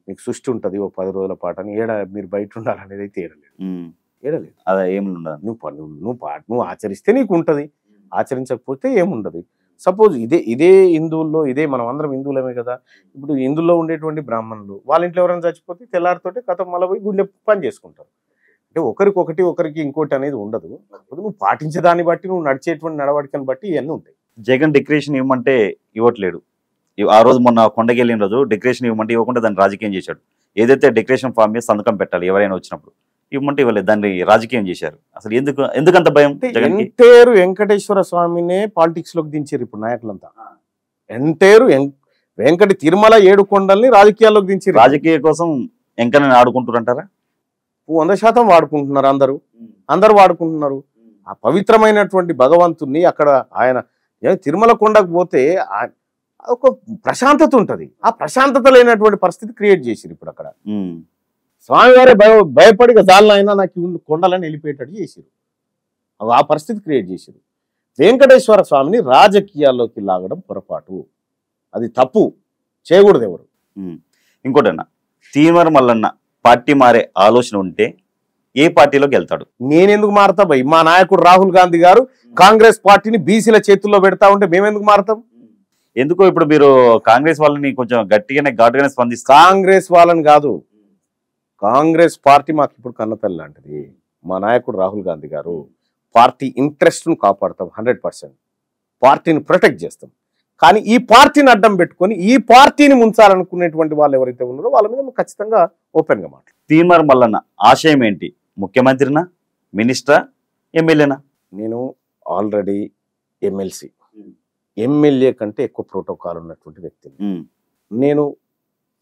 Speaker 2: మీకు సృష్టి ఉంటుంది ఓ 10 రోజుల పాటు అని, మీరు బయట ఉండాలనేది అయితే ఏడలేదు.
Speaker 1: అదే ఏమి ఉండదు.
Speaker 2: నువ్వు ఆచరిస్తే నీకు ఉంటుంది, ఆచరించకపోతే ఏముండదు. సపోజ్ ఇదే హిందువుల్లో మనం అందరం హిందువులమే కదా. ఇప్పుడు హిందువుల్లో ఉండేటువంటి బ్రాహ్మణులు వాళ్ళ ఇంట్లో ఎవరైనా చచ్చిపోతే తెల్లారితోటి కథ మళ్ళీ పోయి గుడిలో పని చేసుకుంటారు. అంటే ఒకరికొకటి ఒకరికి ఇంకోటి అనేది ఉండదు. కాకపోతే నువ్వు పాటించే దాన్ని బట్టి, నువ్వు నడిచేటువంటి నడవడికని బట్టి ఇవన్నీ ఉంటాయి.
Speaker 1: జగన్ డిక్రేషన్ ఇవ్వమంటే ఇవ్వట్లేడు. ఆ రోజు మొన్న కొండకి వెళ్ళిన రోజు డిక్రేషన్ ఇవ్వమంటే ఇవ్వకుండా దాన్ని రాజకీయం చేశాడు. ఏదైతే డిక్రేషన్ ఫామ్ మీద సంతకం పెట్టాలి ఎవరైనా వచ్చినప్పుడు, ఇవ్వమంటే ఇవ్వలేదు, దాన్ని రాజకీయం చేశారు. అసలు ఎందుకంత భయం జగన్కి?
Speaker 2: ఎంటేరు వెంకటేశ్వర స్వామినే పాలిటిక్స్ లోకి దించారు ఇప్పుడు నాయకులంతా. ఎంటేరు వెంకటి తిరుమల 7 కొండల్ని రాజకీయాల్లోకి దించారు.
Speaker 1: రాజకీయ కోసం ఎంకనని ఆడుకుంటారంటారా?
Speaker 2: 100% వాడుకుంటున్నారు. అందరూ వాడుకుంటున్నారు. ఆ పవిత్రమైనటువంటి భగవంతుణ్ణి అక్కడ ఆయన తిరుమల కొండకు పోతే ఒక ప్రశాంతత ఉంటది. ఆ ప్రశాంతత లేనటువంటి పరిస్థితి క్రియేట్ చేసిరు ఇప్పుడు అక్కడ. స్వామివారే భయపడి జాలనైనా నాకు కొండలని వెళ్ళిపోయేటట్టు చేసిరు. ఆ పరిస్థితి క్రియేట్ చేసిరు. వెంకటేశ్వర స్వామిని రాజకీయాల్లోకి లాగడం పొరపాటు, అది తప్పు, చేయకూడదు ఎవరు.
Speaker 1: ఇంకోటన్నా, తీన్మార్ మల్లన్న పార్టీ మారే ఆలోచన ఉంటే ఏ పార్టీలోకి వెళ్తాడు?
Speaker 2: నేనెందుకు మారతా భయ్? మా నాయకుడు రాహుల్ గాంధీ గారు కాంగ్రెస్ పార్టీని బీసీల చేతుల్లో పెడతా ఉంటే మేమెందుకు మారతాం?
Speaker 1: ఎందుకో ఇప్పుడు మీరు కాంగ్రెస్ వాళ్ళని కొంచెం గట్టిగానే ఘాటుగానే స్పందిస్తారు.
Speaker 2: కాంగ్రెస్ వాళ్ళని కాదు, కాంగ్రెస్ పార్టీ మాకు ఇప్పుడు కన్నతల్లి లాంటిది. మా నాయకుడు రాహుల్ గాంధీ గారు పార్టీ ఇంట్రెస్ట్ ను కాపాడతాం, 100% పార్టీని ప్రొటెక్ట్ చేస్తాం. కానీ ఈ పార్టీని అడ్డం పెట్టుకొని ఈ పార్టీని ముంచాలనుకునేటువంటి వాళ్ళు ఎవరైతే ఉన్నారో వాళ్ళ మీద ఖచ్చితంగా ఓపెన్ గా మాట్లాడు.
Speaker 1: తీన్మార్ మల్లన్న ఆశయం ఏంటి? ముఖ్యమంత్రినా, మినిస్టరా, ఎమ్మెల్యేనా?
Speaker 2: నేను ఆల్రెడీ ఎమ్మెల్యే కంటే ఎక్కువ ప్రోటోకాల్ ఉన్నటువంటి వ్యక్తిని. నేను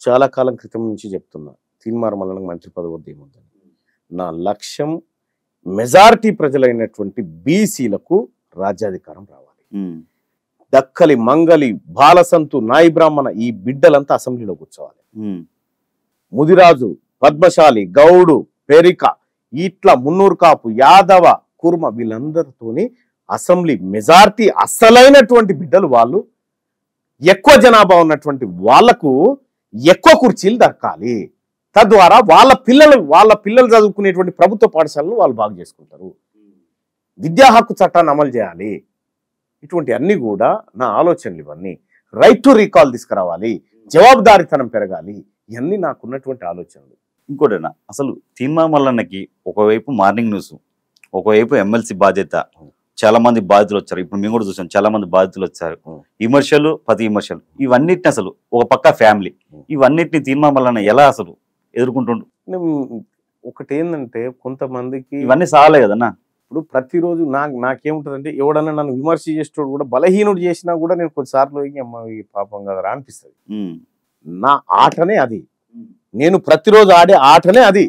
Speaker 2: చాలా కాలం క్రితం నుంచి చెప్తున్నా, తీన్మార్ మల్లన్నకు మంత్రి పదవి వద్ద ఏముందని. నా లక్ష్యం మెజారిటీ ప్రజలైనటువంటి బీసీలకు రాజ్యాధికారం రావాలి. దక్కలి, మంగలి, బాలసంతు, నాయి బ్రాహ్మణ ఈ బిడ్డలంతా అసెంబ్లీలో కూర్చోవాలి. ముదిరాజు, పద్మశాలి, గౌడు, పెరిక, ఇట్లా మున్నూరు కాపు, యాదవ, కుర్మ వీళ్ళందరితోని అసెంబ్లీ మెజారిటీ అసలైనటువంటి బిడ్డలు వాళ్ళు, ఎక్కువ జనాభా ఉన్నటువంటి వాళ్లకు ఎక్కువ కుర్చీలు దక్కాలి. తద్వారా వాళ్ళ పిల్లలు చదువుకునేటువంటి ప్రభుత్వ పాఠశాలను వాళ్ళు బాగు చేసుకుంటారు. విద్యా హక్కు చట్టాన్ని అమలు చేయాలి. ఇటువంటి అన్ని కూడా నా ఆలోచనలు. ఇవన్నీ రైట్ టు రీకాల్ తీసుకురావాలి, జవాబుదారీతనం పెరగాలి. ఇవన్నీ నాకున్నటువంటి ఆలోచనలు.
Speaker 1: ఇంకోటేనా, అసలు తీన్మార్ మల్లన్నకి ఒకవైపు మార్నింగ్ న్యూస్, ఒకవైపు ఎమ్మెల్సీ బాధ్యత, చాలా మంది బాధితులు వచ్చారు. ఇప్పుడు మేము కూడా చూసాం, చాలా మంది బాధితులు వచ్చారు. విమర్శలు, ప్రతి విమర్శలు, ఇవన్నిటిని అసలు ఒక పక్క ఫ్యామిలీ, ఇవన్నిటిని తీన్మార్ మల్లన్న ఎలా అసలు ఎదుర్కొంటుండు?
Speaker 2: ఒకటి ఏంటంటే, కొంతమందికి
Speaker 1: ఇవన్నీ సాలే కదన్నా.
Speaker 2: ఇప్పుడు ప్రతిరోజు నాకేముంటుందంటే, ఎవడన్నా నన్ను విమర్శ చేసేటోడు కూడా, బలహీనుడు చేసినా కూడా నేను కొన్నిసార్లు ఈ పాపం కదరా అనిపిస్తుంది. నా ఆటనే అది, నేను ప్రతిరోజు ఆడే ఆటనే అది.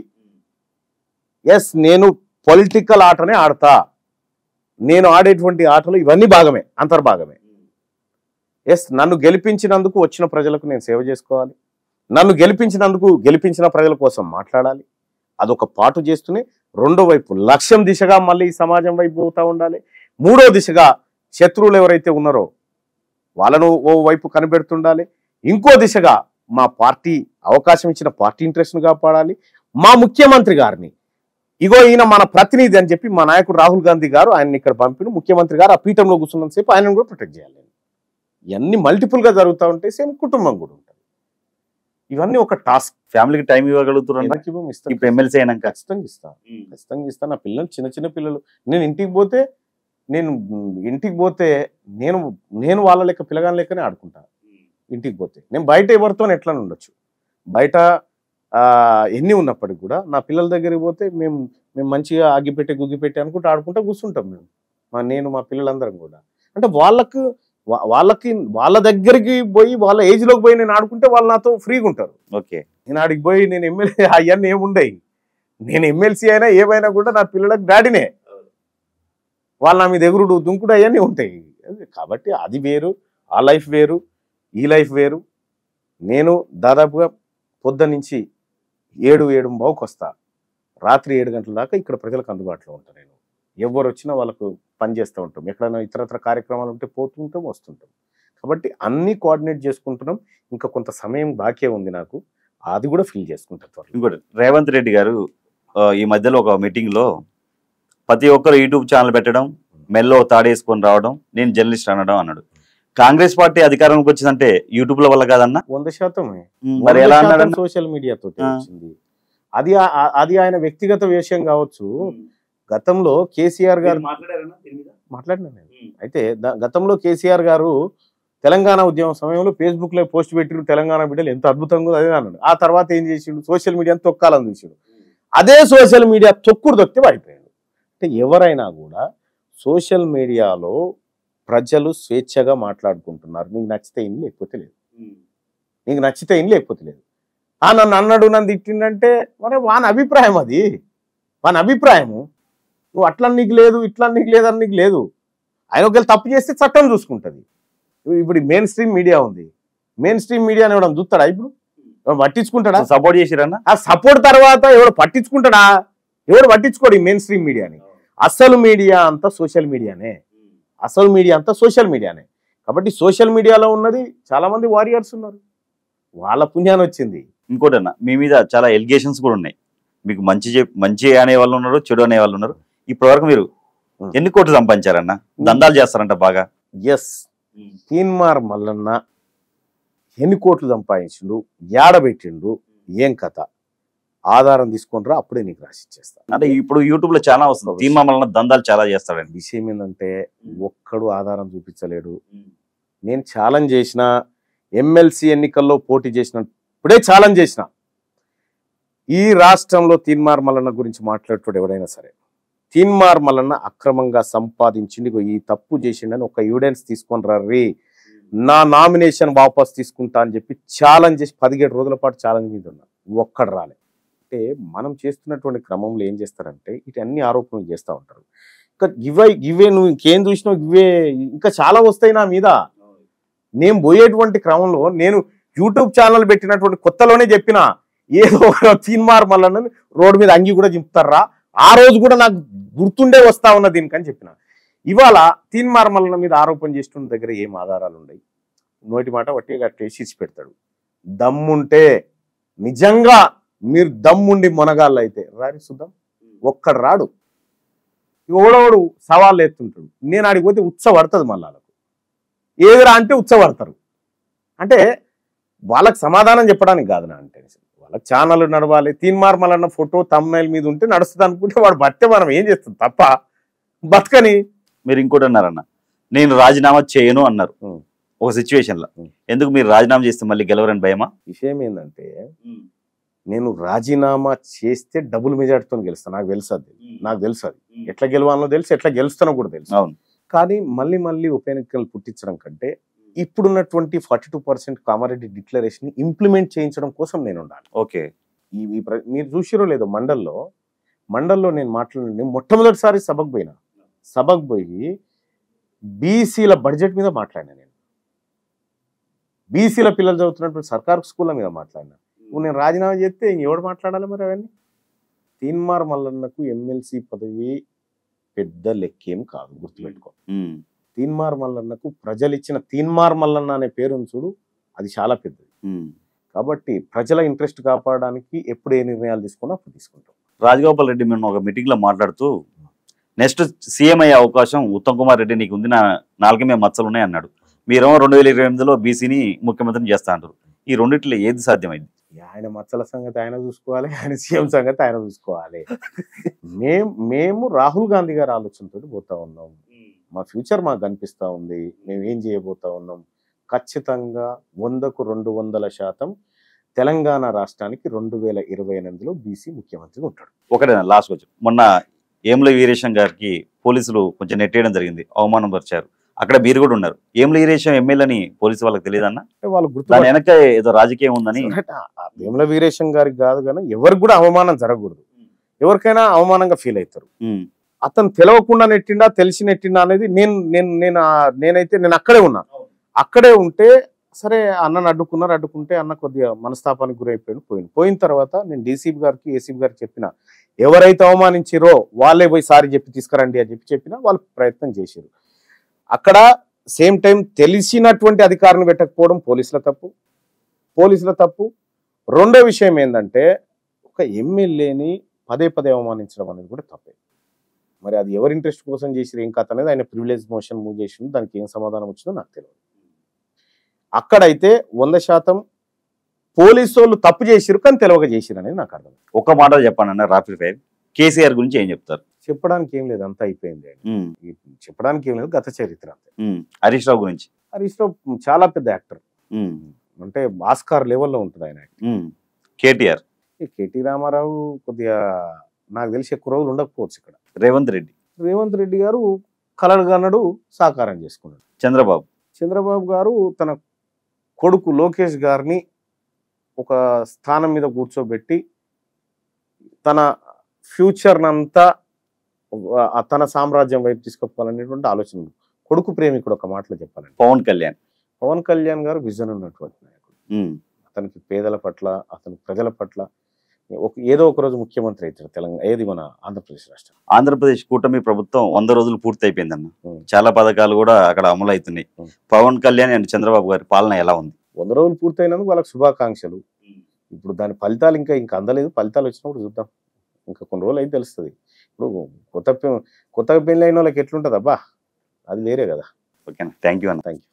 Speaker 2: ఎస్, నేను పొలిటికల్ ఆటనే ఆడతా. నేను ఆడేటువంటి ఆటలు ఇవన్నీ భాగమే, అంతర్భాగమే. ఎస్, నన్ను గెలిపించినందుకు వచ్చిన ప్రజలకు నేను సేవ చేసుకోవాలి. నన్ను గెలిపించిన ప్రజల కోసం మాట్లాడాలి. అదొక పాటు చేస్తూనే రెండో వైపు లక్ష్యం దిశగా మళ్ళీ సమాజం వైపు పోతూ ఉండాలి. మూడో దిశగా శత్రువులు ఎవరైతే ఉన్నారో వాళ్ళను ఓ వైపు కనిపెడుతుండాలి. ఇంకో దిశగా మా పార్టీ అవకాశం ఇచ్చిన పార్టీ ఇంట్రెస్ట్ను కాపాడాలి. మా ముఖ్యమంత్రి గారిని, ఇగో ఈయన మన ప్రతినిధి అని చెప్పి మా నాయకుడు రాహుల్ గాంధీ గారు ఆయన్ని ఇక్కడ పంపిన, ముఖ్యమంత్రి గారు ఆ పీఠంలో కూర్చున్నంత సేపు ఆయనను కూడా ప్రొటెక్ట్ చేయాలి. ఇవన్నీ మల్టిపుల్గా జరుగుతూ ఉంటాయి. సేమ్ కుటుంబం కూడా ఉంటుంది. ఇవన్నీ ఒక టాస్క్.
Speaker 1: ఫ్యామిలీకి టైం ఇవ్వగలుగుతున్నారు. ఇప్పుడు ఎమ్మెల్సీ అయినాక
Speaker 2: ఖచ్చితంగా ఇస్తాను. నా పిల్లలు చిన్న పిల్లలు, నేను ఇంటికి పోతే నేను వాళ్ళ లెక్క పిల్లగాని లెక్కనే ఆడుకుంటాను. ఇంటికి పోతే నేను బయట ఎవరితో ఎట్లా ఉండొచ్చు, బయట ఎన్ని ఉన్నప్పటికి కూడా నా పిల్లల దగ్గరికి పోతే మేము మంచిగా ఆగిపెట్టి గుగ్గిపెట్టి అనుకుంటూ ఆడుకుంటూ కూర్చుంటాం. నేను మా పిల్లలందరం కూడా, అంటే వాళ్ళ దగ్గరికి పోయి వాళ్ళ ఏజ్ లోకి పోయి నేను ఆడుకుంటే వాళ్ళు నాతో ఫ్రీగా ఉంటారు.
Speaker 1: ఓకే,
Speaker 2: నేను ఆడికి పోయి నేను ఎమ్మెల్యే అవన్నీ ఏముండయి. నేను ఎమ్మెల్సీ అయినా ఏమైనా కూడా నా పిల్లలకు డాడీనే. వాళ్ళు నా మీద ఎగురుడు దుంకుడు అవన్నీ ఉంటాయి. కాబట్టి అది వేరు, ఆ లైఫ్ వేరు, ఈ లైఫ్ వేరు. నేను దాదాపుగా పొద్దున్నుంచి 7:30కి వస్తా, రాత్రి 7 గంటల దాకా ఇక్కడ ప్రజలకు అందుబాటులో ఉంటాను. నేను ఎవరు వచ్చినా వాళ్ళకు పని చేస్తూ ఉంటాం. ఎక్కడైనా ఇతరత్ర కార్యక్రమాలు ఉంటే పోతుంటాం, వస్తుంటాం. కాబట్టి అన్నీ కోఆర్డినేట్ చేసుకుంటున్నాం. ఇంకా కొంత సమయం బాకీ ఉంది నాకు, అది కూడా ఫిల్ చేసుకుంటాను.
Speaker 1: ఇంకోటి, రేవంత్ రెడ్డి గారు ఈ మధ్యలో ఒక మీటింగ్లో ప్రతి ఒక్కరు యూట్యూబ్ ఛానల్ పెట్టడం, మెల్లో తాడేసుకొని రావడం, నేను జర్నలిస్ట్ అనడం అన్నాడు. కాంగ్రెస్ పార్టీ అధికారంలోకి వచ్చిందంటే యూట్యూబ్ల వల్ల కాదన్నా.
Speaker 2: 100%
Speaker 1: మరి ఎలా అన్నాడు?
Speaker 2: సోషల్ మీడియా తోటి వచ్చింది. అది ఆయన వ్యక్తిగత విషయం కావచ్చు. గతంలో కేసీఆర్ గారు మాట్లాడినా నేను. అయితే గతంలో కేసీఆర్ గారు తెలంగాణ ఉద్యమం సమయంలో ఫేస్బుక్ లో పోస్ట్ పెట్టిరు, తెలంగాణ బిడ్డలు ఎంత అద్భుతంగా అదే అన్నాడు. ఆ తర్వాత ఏం చేసిండు? సోషల్ మీడియాని తొక్కాలని చూసిండు. అదే సోషల్ మీడియా తొక్కుడు తొక్కితే పడిపోయాడు. అంటే ఎవరైనా కూడా సోషల్ మీడియాలో ప్రజలు స్వేచ్ఛగా మాట్లాడుకుంటున్నారు. నీకు నచ్చితే ఇన్ లేకపోతే లేదు, నీకు నచ్చితే ఇన్ లేకపోతే లేదు. నన్ను అన్నాడు, నన్ను తిట్టిండంటే మరి వాని అభిప్రాయం, అది వాని అభిప్రాయము. నువ్వు అట్లా నీకు లేదు, ఇట్లా నీకు లేదు అని నీకు లేదు. ఆయన ఒకవేళ తప్పు చేస్తే చట్టం చూసుకుంటుంది. ఇప్పుడు మెయిన్ స్ట్రీమ్ మీడియా ఉంది, మెయిన్ స్ట్రీమ్ మీడియాని ఎవడం చూస్తాడా? ఇప్పుడు పట్టించుకుంటాడా?
Speaker 1: సపోర్ట్ చేసిరన్నా.
Speaker 2: ఆ సపోర్ట్ తర్వాత ఎవడు పట్టించుకుంటాడా? ఎవడు పట్టించుకోడు ఈ మెయిన్ స్ట్రీమ్ మీడియాని. అసలు మీడియా అంతా సోషల్ మీడియానే, అసలు మీడియా అంతా సోషల్ మీడియానే. కాబట్టి సోషల్ మీడియాలో ఉన్నది చాలా మంది వారియర్స్ ఉన్నారు, వాళ్ళ పుణ్యాన్ని వచ్చింది.
Speaker 1: ఇంకోటన్నా, మీ మీద చాలా ఎలిగేషన్స్ కూడా ఉన్నాయి. మీకు మంచి అనే వాళ్ళు ఉన్నారు, చెడు అనే వాళ్ళు ఉన్నారు. ఇప్పటివరకు మీరు ఎన్ని కోట్లు సంపాదించారన్నా? దందాలు చేస్తారంట బాగా.
Speaker 2: ఎస్, తీన్మార్ మల్లన్న ఎన్ని కోట్లు సంపాదించిండు, ఏడబెట్టిండు, ఏం కథ, ఆధారం తీసుకుంటారా అప్పుడే నీకు రాసిచ్చేస్తా.
Speaker 1: అంటే ఇప్పుడు యూట్యూబ్ లో చాలా వస్తుంది, తీన్మార్ మల్లన్న దందాలు చాలా చేస్తాడండి.
Speaker 2: విషయం ఏంటంటే ఒక్కడు ఆధారం చూపించలేడు. నేను ఛాలెంజ్ చేసిన, ఎమ్మెల్సీ ఎన్నికల్లో పోటీ చేసినప్పుడే ఛాలెంజ్ చేసిన, ఈ రాష్ట్రంలో తీన్మార్ మల్లన్న గురించి మాట్లాడుతాడు ఎవడైనా సరే, తీన్మార్ మల్లన్న అక్రమంగా సంపాదించింది ఈ తప్పు చేసిండని ఒక ఎవిడెన్స్ తీసుకొని రీ, నా నామినేషన్ వాపస్ తీసుకుంటా అని చెప్పి ఛాలెంజ్ చేసి 17 రోజుల పాటు ఛాలెంజ్ మీద ఉన్నా, ఒక్కడు రాలే. అంటే మనం చేస్తున్నటువంటి క్రమంలో ఏం చేస్తారంటే ఇటు అన్ని ఆరోపణలు చేస్తూ ఉంటారు. ఇంకా ఇవే నువ్వు ఇంకేం చూసినావు, ఇవే ఇంకా చాలా వస్తాయి నా మీద. నేను పోయేటువంటి క్రమంలో నేను యూట్యూబ్ ఛానల్ పెట్టినటువంటి కొత్తలోనే చెప్పిన, ఏదో తీన్మార్ మల్లన్న రోడ్డు మీద అంగి కూడా చింపుతారా, ఆ రోజు కూడా నాకు గుర్తుండే వస్తా ఉన్న దీనికని చెప్పిన. ఇవాళ తీన్మార్ మల్లన్న మీద ఆరోపణ చేస్తున్న దగ్గర ఏం ఆధారాలు ఉన్నాయి? నోటి మాట వట్టిగా టేసి పెడతాడు. దమ్ముంటే, నిజంగా మీరు దమ్ముండి మొనగాళ్ళు అయితే రారి చూద్దాం. ఒక్కడు రాడు, ఓడోడు సవాళ్ళు ఎత్తుంటాడు. నేను ఆడికి పోతే ఉత్సపడుతుంది, మళ్ళీ వాళ్ళకు ఏదిరా అంటే ఉత్సపడతారు. అంటే వాళ్ళకి సమాధానం చెప్పడానికి కాదు నా అంటే, వాళ్ళకి ఛానల్ నడవాలి. తీన్మార్ మల్లన్న ఫోటో తమ్నైల్ మీద ఉంటే నడుస్తుంది అనుకుంటే వాడు బట్టే మనం ఏం చేస్తుంది తప్ప బతకని.
Speaker 1: మీరు ఇంకోటి అన్నారన్న, నేను రాజీనామా చేయను అన్నారు ఒక సిచ్యువేషన్ లో. ఎందుకు మీరు రాజీనామా చేస్తే మళ్ళీ గెలవరని భయమా?
Speaker 2: విషయం ఏంటంటే నేను రాజీనామా చేస్తే డబుల్ మెజార్టీతో గెలుస్తాను, నాకు తెలుసు అది, నాకు తెలుసు అది ఎట్లా గెలవాలో తెలుసు, ఎట్లా గెలుస్తానో కూడా తెలుసు.
Speaker 1: అవును,
Speaker 2: కానీ మళ్ళీ ఉప ఎన్నికలు పుట్టించడం కంటే ఇప్పుడున్నటువంటి 42% కామారెడ్డి డిక్లరేషన్ ఇంప్లిమెంట్ చేయించడం కోసం నేను ఉండాలి.
Speaker 1: ఓకే,
Speaker 2: మీరు చూసిరో లేదో, మండల్లో నేను మాట్లాడిన మొట్టమొదటిసారి సభకు పోయి బీసీల బడ్జెట్ మీద మాట్లాడినా. నేను బీసీల పిల్లలు చదువుతున్నటువంటి సర్కారు స్కూళ్ళ మీద మాట్లాడినా. నేను రాజీనామా చేస్తే ఎవడు మాట్లాడాలి మరి అవన్నీ? తీన్మార్ మల్లన్నకు ఎమ్మెల్సీ పదవి పెద్ద లెక్కేం కాదు, గుర్తుపెట్టుకో. తీన్మార్ మల్లన్నకు ప్రజలు ఇచ్చిన తీన్మార్ మల్లన్న అనే పేరును చూడు, అది చాలా పెద్దది. కాబట్టి ప్రజల ఇంట్రెస్ట్ కాపాడడానికి ఎప్పుడు ఏ నిర్ణయాలు తీసుకున్నా అప్పుడు తీసుకుంటాం.
Speaker 1: రాజగోపాల్ రెడ్డి మేము ఒక మీటింగ్ లో మాట్లాడుతూ, నెక్స్ట్ సీఎం అయ్యే అవకాశం ఉత్తమ్ కుమార్ రెడ్డి నీకు ఉంది, నా 4 మచ్చలు ఉన్నాయి అన్నాడు. మీరేమో 2028లో బీసీని ముఖ్యమంత్రిని చేస్తా అంటారు. ఈ రెండిట్లో ఏది సాధ్యమైంది?
Speaker 2: ఆయన మచ్చల సంగతి ఆయన చూసుకోవాలి, ఆయన సీఎం సంగతి ఆయన చూసుకోవాలి. మేము రాహుల్ గాంధీ గారి ఆలోచనతో పోతా ఉన్నాం. మా ఫ్యూచర్ మాకు కనిపిస్తూ ఉంది, మేము ఏం చేయబోతా ఉన్నాం. ఖచ్చితంగా 100కు 200% తెలంగాణ రాష్ట్రానికి 2028లో బీసీ ముఖ్యమంత్రి ఉంటాడు.
Speaker 1: ఒకటేనా లాస్ట్ వచ్చి మొన్న ఏమ్ల వీరేశం గారికి పోలీసులు కొంచెం నెట్టేయడం జరిగింది, అవమానం పరిచారు. అక్కడ మీరు కూడా ఉన్నారు. ఏమ్ల వీరేశం ఎమ్మెల్యేని పోలీసు వాళ్ళకి తెలియదన్నా?
Speaker 2: వాళ్ళు గుర్తు
Speaker 1: దాని వెనక ఏదో రాజకీయం ఉందని.
Speaker 2: ఏమ్ల వీరేశం గారికి కాదు కానీ ఎవరికి కూడా అవమానం జరగకూడదు. ఎవరికైనా అవమానంగా ఫీల్ అవుతారు. అతను తెలవకుండా నెట్టిండా తెలిసి నెట్టిండా అనేది నేనైతే అక్కడే ఉన్నా. అక్కడే ఉంటే సరే అన్నను అడ్డుకుంటే అన్న కొద్దిగా మనస్తాపానికి గురైపోయాడు. పోయిన తర్వాత నేను డీసీపీ గారికి ఏసీపీ గారికి చెప్పిన, ఎవరైతే అవమానించారో వాళ్ళే పోయి సారీ చెప్పి తీసుకురండి అని చెప్పినా వాళ్ళు ప్రయత్నం చేశారు. అక్కడ సేమ్ టైం తెలిసినటువంటి అధికారిని పెట్టకపోవడం పోలీసుల తప్పు. రెండో విషయం ఏంటంటే ఒక ఎమ్మెల్యేని పదే అవమానించడం అనేది కూడా తప్పే. మరి అది ఎవరి ఇంట్రెస్ట్ కోసం చేసిరు ఏం కథ అనేది ఆయన ప్రివిలేజ్ మోషన్ మూవ్ చేసిండు. దానికి ఏం సమాధానం వచ్చిందో నాకు తెలియదు. అక్కడైతే 100% పోలీసు వాళ్ళు తప్పు చేసిరు కానీ తెలియక చేసిరు అనేది నాకు అర్థం.
Speaker 1: ఒక మాట చెప్పండి అన్న రాపిడ్ ఫైర్. కేసీఆర్ గురించి ఏం చెప్తారు?
Speaker 2: చెప్పడానికి ఏం లేదు, అంతా అయిపోయింది.
Speaker 1: ఉమ్,
Speaker 2: చెప్పడానికి ఏం లేదు, గత చరిత్ర అంతే.
Speaker 1: హరీష్ రావు గురించి?
Speaker 2: హరీష్ రావు చాలా పెద్ద యాక్టర్,
Speaker 1: ఉమ్,
Speaker 2: అంటే ఆస్కార్ లెవెల్లో ఉంటుంది ఆయన.
Speaker 1: ఉమ్, కేటీఆర్?
Speaker 2: ఈ కేటీ రామారావు కొద్దిగా నాకు తెలిసి ఎక్కువ రోజులు ఉండకపోవచ్చు ఇక్కడ.
Speaker 1: రేవంత్ రెడ్డి?
Speaker 2: రేవంత్ రెడ్డి గారు కలలుగన్నడు సాకారం చేసుకున్నాడు.
Speaker 1: చంద్రబాబు?
Speaker 2: చంద్రబాబు గారు తన కొడుకు లోకేష్ గారిని ఒక స్థానం మీద కూర్చోబెట్టి తన ఫ్యూచర్ నంతా తన సామ్రాజ్యం వైపు తీసుకుపోవాలనేటువంటి ఆలోచన ఉంది. కొడుకు ప్రేమికుడు ఒక మాటలో చెప్పాలండి.
Speaker 1: పవన్ కళ్యాణ్?
Speaker 2: పవన్ కళ్యాణ్ గారు విజన్ ఉన్నటువంటి నాయకుడు.
Speaker 1: ఉమ్,
Speaker 2: అతనికి పేదల పట్ల, అతని ప్రజల పట్ల ఏదో ఒక రోజు ముఖ్యమంత్రి అవుతాడు తెలంగాణ, ఏది మన ఆంధ్రప్రదేశ్ రాష్ట్రం.
Speaker 1: ఆంధ్రప్రదేశ్ కూటమి ప్రభుత్వం 100 రోజులు పూర్తి అయిపోయిందన్న.
Speaker 2: ఉమ్.
Speaker 1: చాలా పథకాలు కూడా అక్కడ అమలు అవుతున్నాయి. పవన్ కళ్యాణ్ అండ్ చంద్రబాబు గారి పాలన ఎలా ఉంది?
Speaker 2: 100 రోజులు పూర్తయినందుకు వాళ్ళకి శుభాకాంక్షలు. ఇప్పుడు దాని ఫలితాలు ఇంకా అందలేదు. ఫలితాలు వచ్చినప్పుడు చూద్దాం, ఇంకా కొన్ని రోజులు అయితే తెలుస్తుంది. ఇప్పుడు కొత్తగా పెళ్ళి అయిన వాళ్ళకి ఎట్లుంటుంది అబ్బా, అది వేరే కదా.
Speaker 1: ఓకేనా? థ్యాంక్ యూ అన్న.
Speaker 2: Thank you.